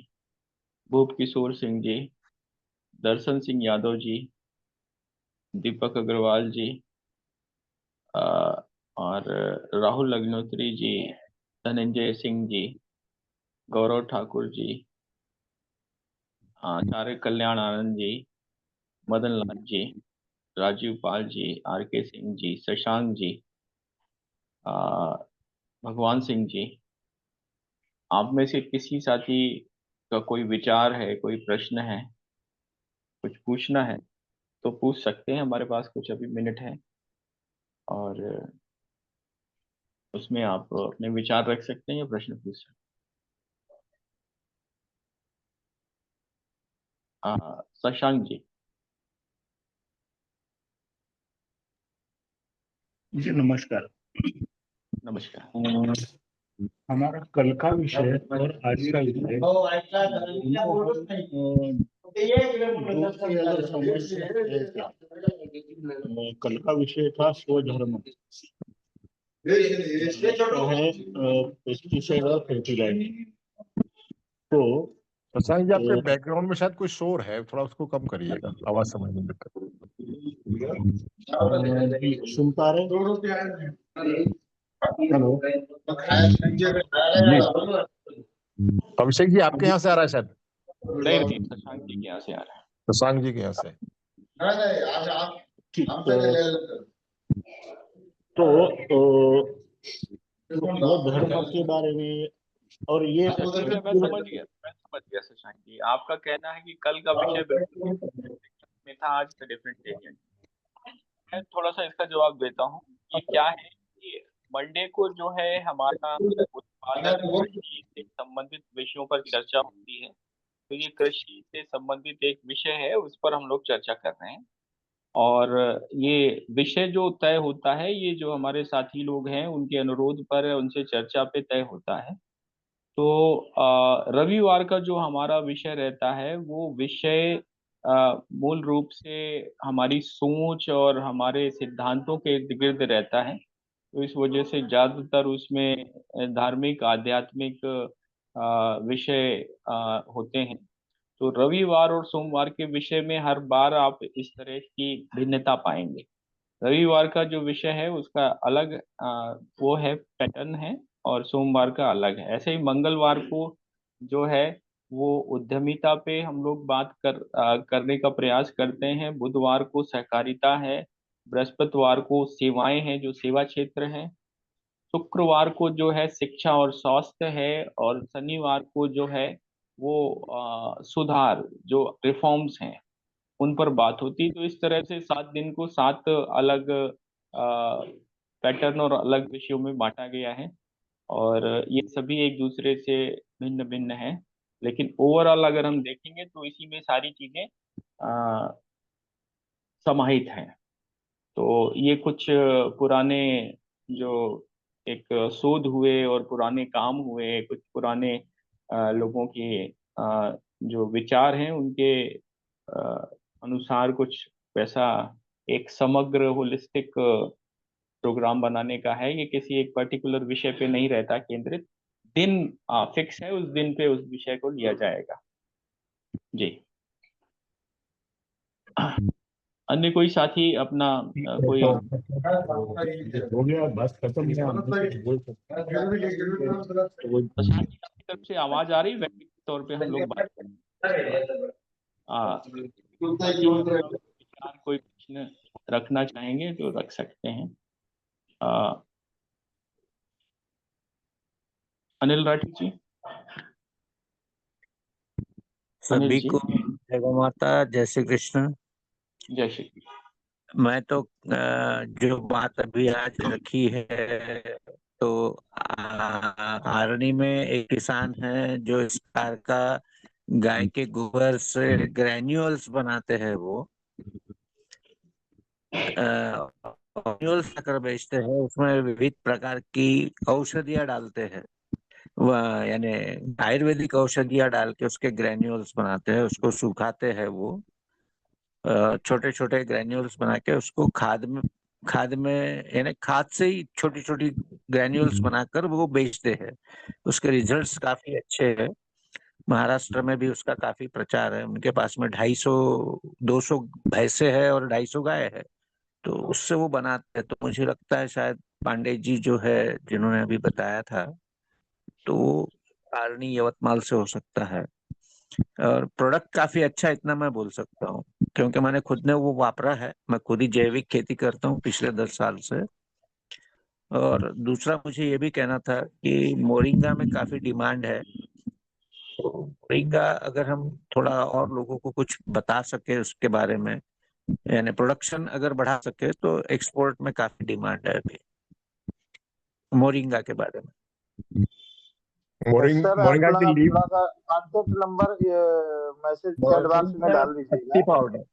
भूप किशोर सिंह जी, दर्शन सिंह यादव जी, दीपक अग्रवाल जी, अ, और राहुल अग्नोत्री जी, धनंजय सिंह जी, गौरव ठाकुर जी, आचार्य कल्याण आनंद जी, मदन लाल जी, राजीव पाल जी, आर के सिंह जी, शशांक जी, अ, भगवान सिंह जी। आप में से किसी साथी का कोई विचार है, कोई प्रश्न है, कुछ पूछना है तो पूछ सकते हैं। हमारे पास कुछ अभी मिनट है, और उसमें आप अपने विचार रख सकते हैं या प्रश्न पूछ सकते हैं। शशांक जी। जी नमस्कार। नमस्कार। हमारा कल का विषय और आज का विषय दोनों हम, दोस्त के अगर समझ है क्या? कल का विषय था स्वधर्म, है पेस्टिसाइड और फर्टिलाइजर। तो शशांक जी, आपके बैकग्राउंड में शायद कोई शोर है, थोड़ा उसको कम करिएगा, आवाज समझ में दिक्कत। सुन पा रहे? हेलो अभिषेक जी, आपके यहाँ से आ रहा है शायद? नहीं नहीं, शशांक जी के यहाँ से आ रहा है। शशांक जी के यहाँ से। ठीक, तो वो धर्म के बारे में, और ये अच्छा ठीक है, मैं समझ गया शशांक जी। आपका कहना है कि कल का विषय बिल्कुल में था, आज का डिफरेंट एरिया। मैं थोड़ा सा इसका जवाब देता हूँ कि क्या है कि मंडे को जो है हमारा उत्पादन कृषि से संबंधित विषयों पर चर्चा होती है। तो ये कृषि से संबंधित एक विषय है, उस पर हम लोग चर्चा कर रहे हैं। और ये विषय जो तय होता है, ये जो हमारे साथी लोग हैं उनके अनुरोध पर, उनसे चर्चा पे तय होता है। तो रविवार का जो हमारा विषय रहता है, वो विषय मूल रूप से हमारी सोच और हमारे सिद्धांतों के इर्द गिर्द रहता है। तो इस वजह से ज्यादातर उसमें धार्मिक, आध्यात्मिक विषय होते हैं। तो रविवार और सोमवार के विषय में हर बार आप इस तरह की भिन्नता पाएंगे। रविवार का जो विषय है उसका अलग वो है, पैटर्न है, और सोमवार का अलग है। ऐसे ही मंगलवार को जो है वो उद्यमिता पे हम लोग बात करने का प्रयास करते हैं। बुधवार को सहकारिता है। बृहस्पतिवार को सेवाएं हैं, जो सेवा क्षेत्र है। शुक्रवार को जो है शिक्षा और स्वास्थ्य है। और शनिवार को जो है वो सुधार, जो रिफॉर्म्स हैं, उन पर बात होती। तो इस तरह से 7 दिन को 7 अलग पैटर्न और अलग विषयों में बांटा गया है। और ये सभी एक दूसरे से भिन्न भिन्न है, लेकिन ओवरऑल अगर हम देखेंगे तो इसी में सारी चीजें समाहित हैं। तो ये कुछ पुराने जो एक शोध हुए और पुराने काम हुए, कुछ पुराने लोगों के जो विचार हैं उनके अनुसार कुछ वैसा एक समग्र होलिस्टिक प्रोग्राम बनाने का है। ये किसी एक पर्टिकुलर विषय पे नहीं रहता केंद्रित। दिन फिक्स है, उस दिन पे उस विषय को लिया जाएगा। जी। अन्य कोई साथी अपना कोई हो गया, बस खत्म है, हम बोल सकते हैं। प्रशांत जी आपकी तरफ से आवाज आ रही? व्यक्तिगत तौर पे हम लोग बात करेंगे। बाकी विचार कोई प्रश्न रखना चाहेंगे तो रख सकते हैं। अनिल राठी जी। अनिल सभी जी, को जय गौ माता, जय श्री कृष्ण। जय श्री कृष्ण। मैं तो जो बात अभी आज रखी है, तो आरणी में एक किसान है जो इस प्रकार का गाय के गोबर से ग्रैन्यूल्स बनाते हैं। वो ग्रैन्यूल्स आकर बेचते हैं, उसमें विविध प्रकार की औषधियां डालते हैं। वह यानी आयुर्वेदिक औषधियां डाल के उसके ग्रैन्यूल्स बनाते हैं, उसको सुखाते हैं। वो छोटे छोटे ग्रैन्यूल्स बना के उसको खाद में यानी खाद से ही छोटी छोटी ग्रैन्यूल्स बनाकर वो बेचते हैं। उसके रिजल्ट्स काफी अच्छे हैं। महाराष्ट्र में भी उसका काफी प्रचार है। उनके पास में 250 भैंसे है और 250 गाय है, तो उससे वो बनाते हैं। तो मुझे लगता है शायद पांडे जी जो है, जिन्होंने अभी बताया था, तो वो आरणी यवतमाल से हो सकता है। और प्रोडक्ट काफी अच्छा है, इतना मैं बोल सकता हूँ, क्योंकि मैंने खुद ने वो वापरा है। मैं खुद ही जैविक खेती करता हूँ पिछले 10 साल से। और दूसरा मुझे ये भी कहना था कि मोरिंगा में काफी डिमांड है। तो मोरिंगा अगर हम थोड़ा और लोगों को कुछ बता सके उसके बारे में, यानी प्रोडक्शन अगर बढ़ा सके, तो एक्सपोर्ट में काफी डिमांड है अभी मोरिंगा के बारे में। सर मोरिंगा अपना की लीफ थोड़ा सा contact number message chat box में डाल पत्ती दीजिएगा। पाउडर।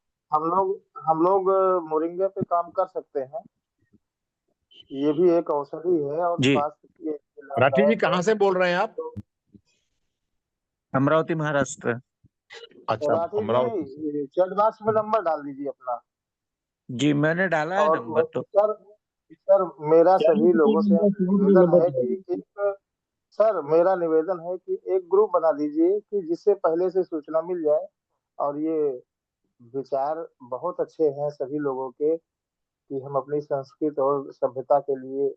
हम लोग मोरिंगा पे काम कर सकते हैं। ये भी एक औषधि है और जी, स्वास्थ्य के लिए राठी जी लाभदायक है। कहाँ से बोल रहे हैं आप? तो अमरावती महाराष्ट्र। अच्छा, राठी अमरावती। जी चैट बॉक्स में नंबर डाल दीजिए अपना। जी, मैंने डाला है और नंबर तो। सर सर मेरा सभी लोगों से निवेदन है कि एक सर मेरा निवेदन है कि एक ग्रुप बना दीजिए कि जिससे पहले से सूचना मिल जाए। और ये विचार बहुत अच्छे हैं सभी लोगों के कि हम अपनी संस्कृति और सभ्यता के लिए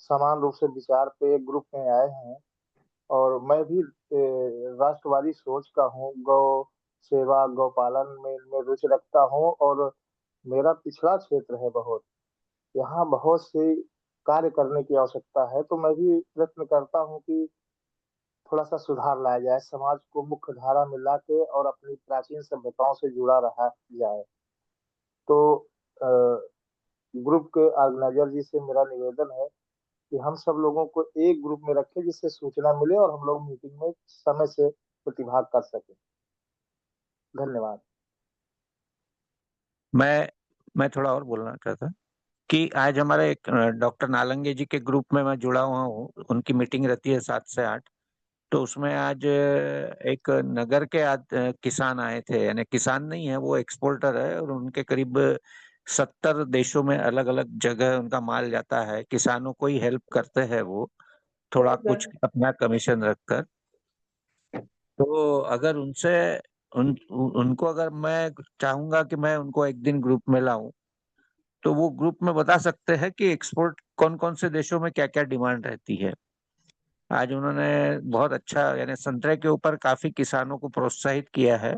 समान रूप से विचार पे एक ग्रुप में आए हैं। और मैं भी राष्ट्रवादी सोच का हूँ। गौ सेवा गौ पालन में इनमें रुचि रखता हूँ। और मेरा पिछड़ा क्षेत्र है बहुत, यहाँ बहुत से कार्य करने की आवश्यकता है। तो मैं भी प्रयत्न करता हूँ कि थोड़ा सा सुधार लाया जाए, समाज को मुख्य धारा में ला के और अपनी प्राचीन सभ्यताओं से जुड़ा रहा जाए। तो ग्रुप के ऑर्गेनाइजर जी से मेरा निवेदन है कि हम सब लोगों को एक ग्रुप में रखें जिससे सूचना मिले और हम लोग मीटिंग में समय से प्रतिभाग कर सकें। धन्यवाद। मैं थोड़ा और बोलना चाहता कि आज हमारे एक डॉक्टर नालंगे जी के ग्रुप में मैं जुड़ा हुआ हूँ। उनकी मीटिंग रहती है 7 से 8। तो उसमें आज एक नगर के किसान आए थे, यानी किसान नहीं है, वो एक्सपोर्टर है, और उनके करीब 70 देशों में अलग अलग जगह उनका माल जाता है। किसानों को ही हेल्प करते हैं वो, थोड़ा कुछ अपना कमीशन रखकर। तो अगर उनको अगर मैं चाहूंगा कि मैं उनको एक दिन ग्रुप में लाऊं, तो वो ग्रुप में बता सकते हैं कि एक्सपोर्ट कौन कौन से देशों में क्या क्या डिमांड रहती है। आज उन्होंने बहुत अच्छा, यानी संतरे के ऊपर काफी किसानों को प्रोत्साहित किया है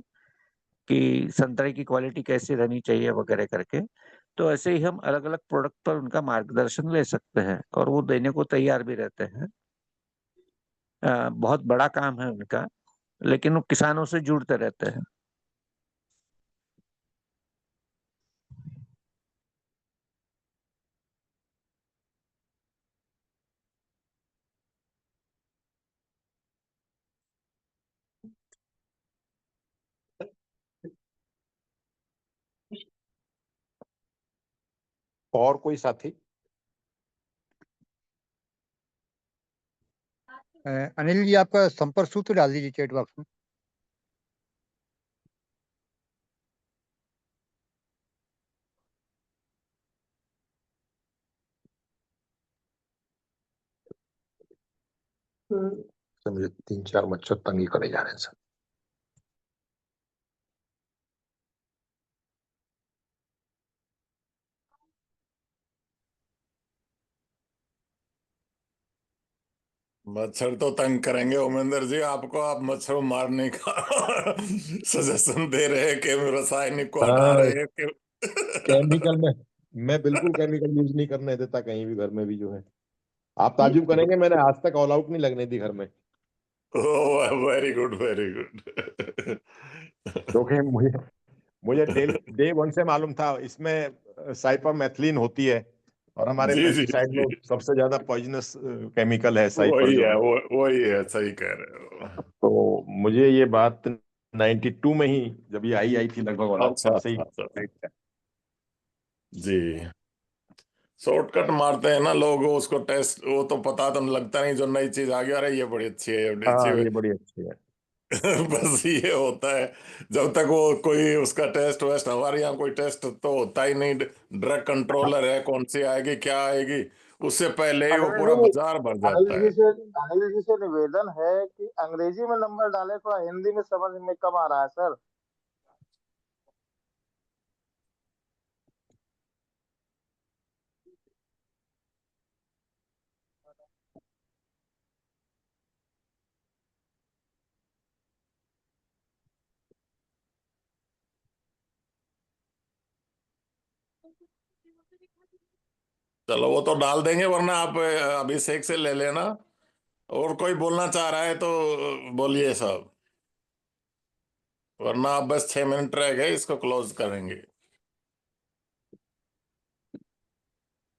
कि संतरे की क्वालिटी कैसी रहनी चाहिए वगैरह करके। तो ऐसे ही हम अलग अलग प्रोडक्ट पर उनका मार्गदर्शन ले सकते हैं, और वो देने को तैयार भी रहते हैं। बहुत बड़ा काम है उनका, लेकिन वो किसानों से जुड़ते रहते हैं। और कोई साथी? अनिल जी, आपका संपर्क सूत्र डाल दीजिए चैट बॉक्स में। मुझे 3-4 मच्छर तंग ही करे जा रहे हैं सर। मच्छर तो तंग करेंगे उमेंद्र जी आपको, आप मच्छर मारने का सजेशन दे रहे हैं कि रासायनिक को हटा हाँ, रहे हैं कि केमिकल में मैं बिल्कुल केमिकल यूज नहीं करने देता कहीं भी, घर में भी जो है। आप ताजुब करेंगे, मैंने आज तक ऑल आउट नहीं लगने दी घर में, वेरी गुड वेरी गुड। क्योंकि मुझे मुझे डे वन से मालूम था इसमें साइपरमेथ्रिन होती है, और हमारे जी जी पेस्टिसाइड जी, में सबसे ज्यादा पॉइजनस केमिकल है साइपर वही जो है है। वही है, सही कह रहे हो। तो मुझे ये बात 92 में ही, जब ये आई थी लगभग ऑल आउट, अच्छा तब से ही अच्छा अच्छा, जी शॉर्टकट मारते हैं ना लोग, उसको टेस्ट वो तो पता तो लगता नहीं, जो नई चीज आ गई अरे ये बड़ी अच्छी है ये बड़ी अच्छी हाँ, है। ये बड़ी अच्छी है। बस ये होता है, जब तक वो कोई उसका टेस्ट वेस्ट, हमारे यहाँ कोई टेस्ट तो होता ही नहीं, ड्रग कंट्रोलर है, कौन सी आएगी क्या आएगी, उससे पहले ही वो अनिल पूरा जी, बाजार भर जाता है। अनिल जी से निवेदन है कि अंग्रेजी में नंबर डालें, थोड़ा हिंदी में समझ में कम आ रहा है सर। चलो वो तो डाल देंगे, वरना आप अभिषेक से ले लेना, और कोई बोलना चाह रहा है तो बोलिए साहब, वरना आप बस 6 मिनट रह गए, इसको क्लोज करेंगे।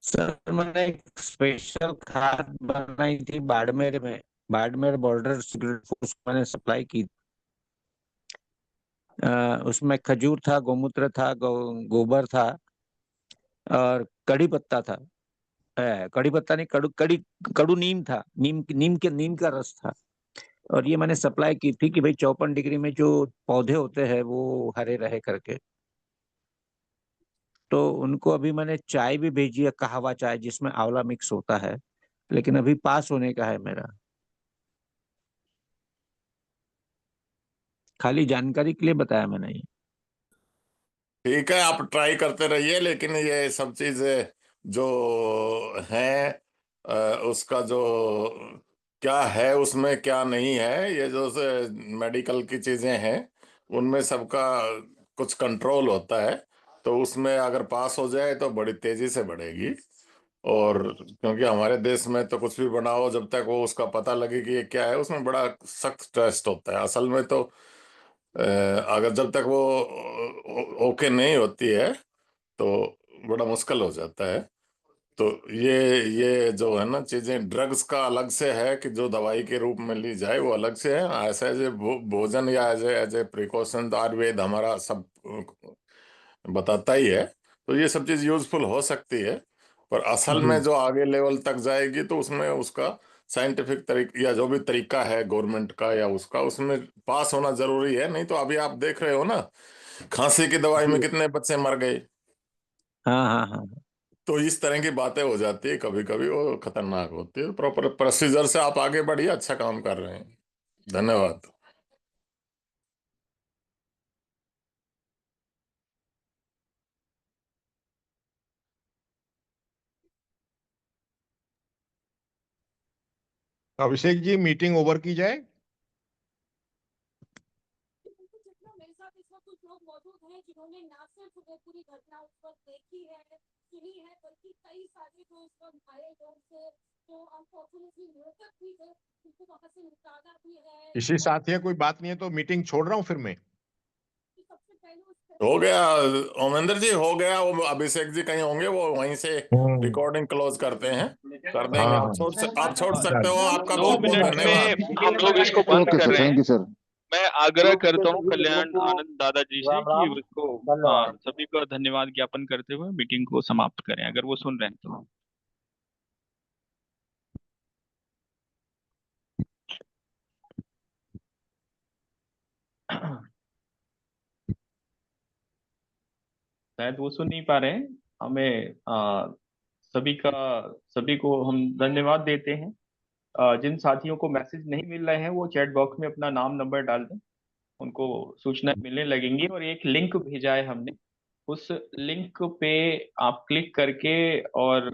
सर मैंने एक स्पेशल खाद बनाई थी बाड़मेर में, बाड़मेर बॉर्डर सिक्योरिटी फोर्स को मैंने सप्लाई की। उसमें खजूर था, गोमूत्र था, गोबर था, और कड़ी पत्ता था। कड़ी पत्ता नहीं, कड़ू कड़ी कड़ू नीम था, नीम का रस था। और ये मैंने सप्लाई की थी कि भाई 54 डिग्री में जो पौधे होते हैं वो हरे रहे करके। तो उनको अभी मैंने चाय भी भेजी है, कहवा चाय जिसमें आंवला मिक्स होता है, लेकिन अभी पास होने का है मेरा। खाली जानकारी के लिए बताया मैंने ये। ठीक है, आप ट्राई करते रहिए, लेकिन ये सब चीजें जो हैं उसका जो क्या है उसमें क्या नहीं है, ये जो मेडिकल की चीजें हैं उनमें सबका कुछ कंट्रोल होता है, तो उसमें अगर पास हो जाए तो बड़ी तेजी से बढ़ेगी। और क्योंकि हमारे देश में तो कुछ भी बनाओ, जब तक वो उसका पता लगे कि ये क्या है, उसमें बड़ा सख्त टेस्ट होता है असल में तो। अगर जब तक वो ओके नहीं होती है तो बड़ा मुश्किल हो जाता है। तो ये ये जो है ना चीजें, ड्रग्स का अलग से है कि जो दवाई के रूप में ली जाए वो अलग से है, ऐसे एज ए भोजन या एज ए प्रिकॉशन तो आयुर्वेद हमारा सब बताता ही है। तो ये सब चीज यूजफुल हो सकती है, पर असल जी। में जो आगे लेवल तक जाएगी तो उसमें उसका साइंटिफिक तरीका या जो भी तरीका है गवर्नमेंट का या उसका, उसमें पास होना जरूरी है। नहीं तो अभी आप देख रहे हो ना, खांसी की दवाई में कितने बच्चे मर गए। हाँ हाँ हाँ। तो इस तरह की बातें हो जाती है, कभी कभी वो खतरनाक होती है। प्रॉपर प्रोसीजर से आप आगे बढ़िए, अच्छा काम कर रहे हैं, धन्यवाद। अभिषेक जी, मीटिंग ओवर की जाए। मेरे साथ इस वक्त कुछ लोग मौजूद हैं जिन्होंने ना सिर्फ पूरी घटना उस वक्त देखी है, सुनी है, बल्कि कई सारे जो उस वक्त घायल लोग थे, जो अनफॉर्चुनेटली मृतक भी थे, उनको वहां से निकाला भी है। इसी साथ है, कोई बात नहीं है तो मीटिंग छोड़ रहा हूँ फिर मैं। सबसे पहले उस हो गया ओमेंद्र जी, हो गया। वो अभिषेक जी कहीं होंगे, वो वहीं से हम्म। रिकॉर्डिंग क्लोज करते हैं, कर देंगे। हाँ आप हाँ, आप छोड़ सकते हो, आपका दो बहुत बहुत मिनट धन्यवाद। में हम लोग इसको बंद ओके कर सर, रहे थैंक हैं। You sir. मैं आग्रह ग्रुप के करता हूँ सभी लोगों कल्याण को आनंद दादाजी से राम कि राम, उसको धन्यवाद। सभी को धन्यवाद ज्ञापन करते हुए मीटिंग को समाप्त करें, अगर वो सुन रहे हैं तो। शायद वो सुन नहीं पा रहे हैं हमें। सभी को हम धन्यवाद देते हैं। जिन साथियों को मैसेज नहीं मिल रहे हैं वो चैट बॉक्स में अपना नाम नंबर डाल दें, उनको सूचना मिलने लगेंगी। और एक लिंक भेजा है हमने, उस लिंक पे आप क्लिक करके और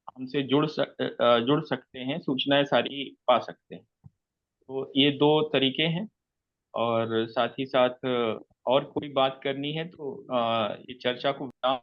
हमसे जुड़ सकते हैं, सूचनाएं सारी पा सकते हैं। तो ये दो तरीके हैं। और साथ ही साथ और कोई बात करनी है तो ये चर्चा को विराम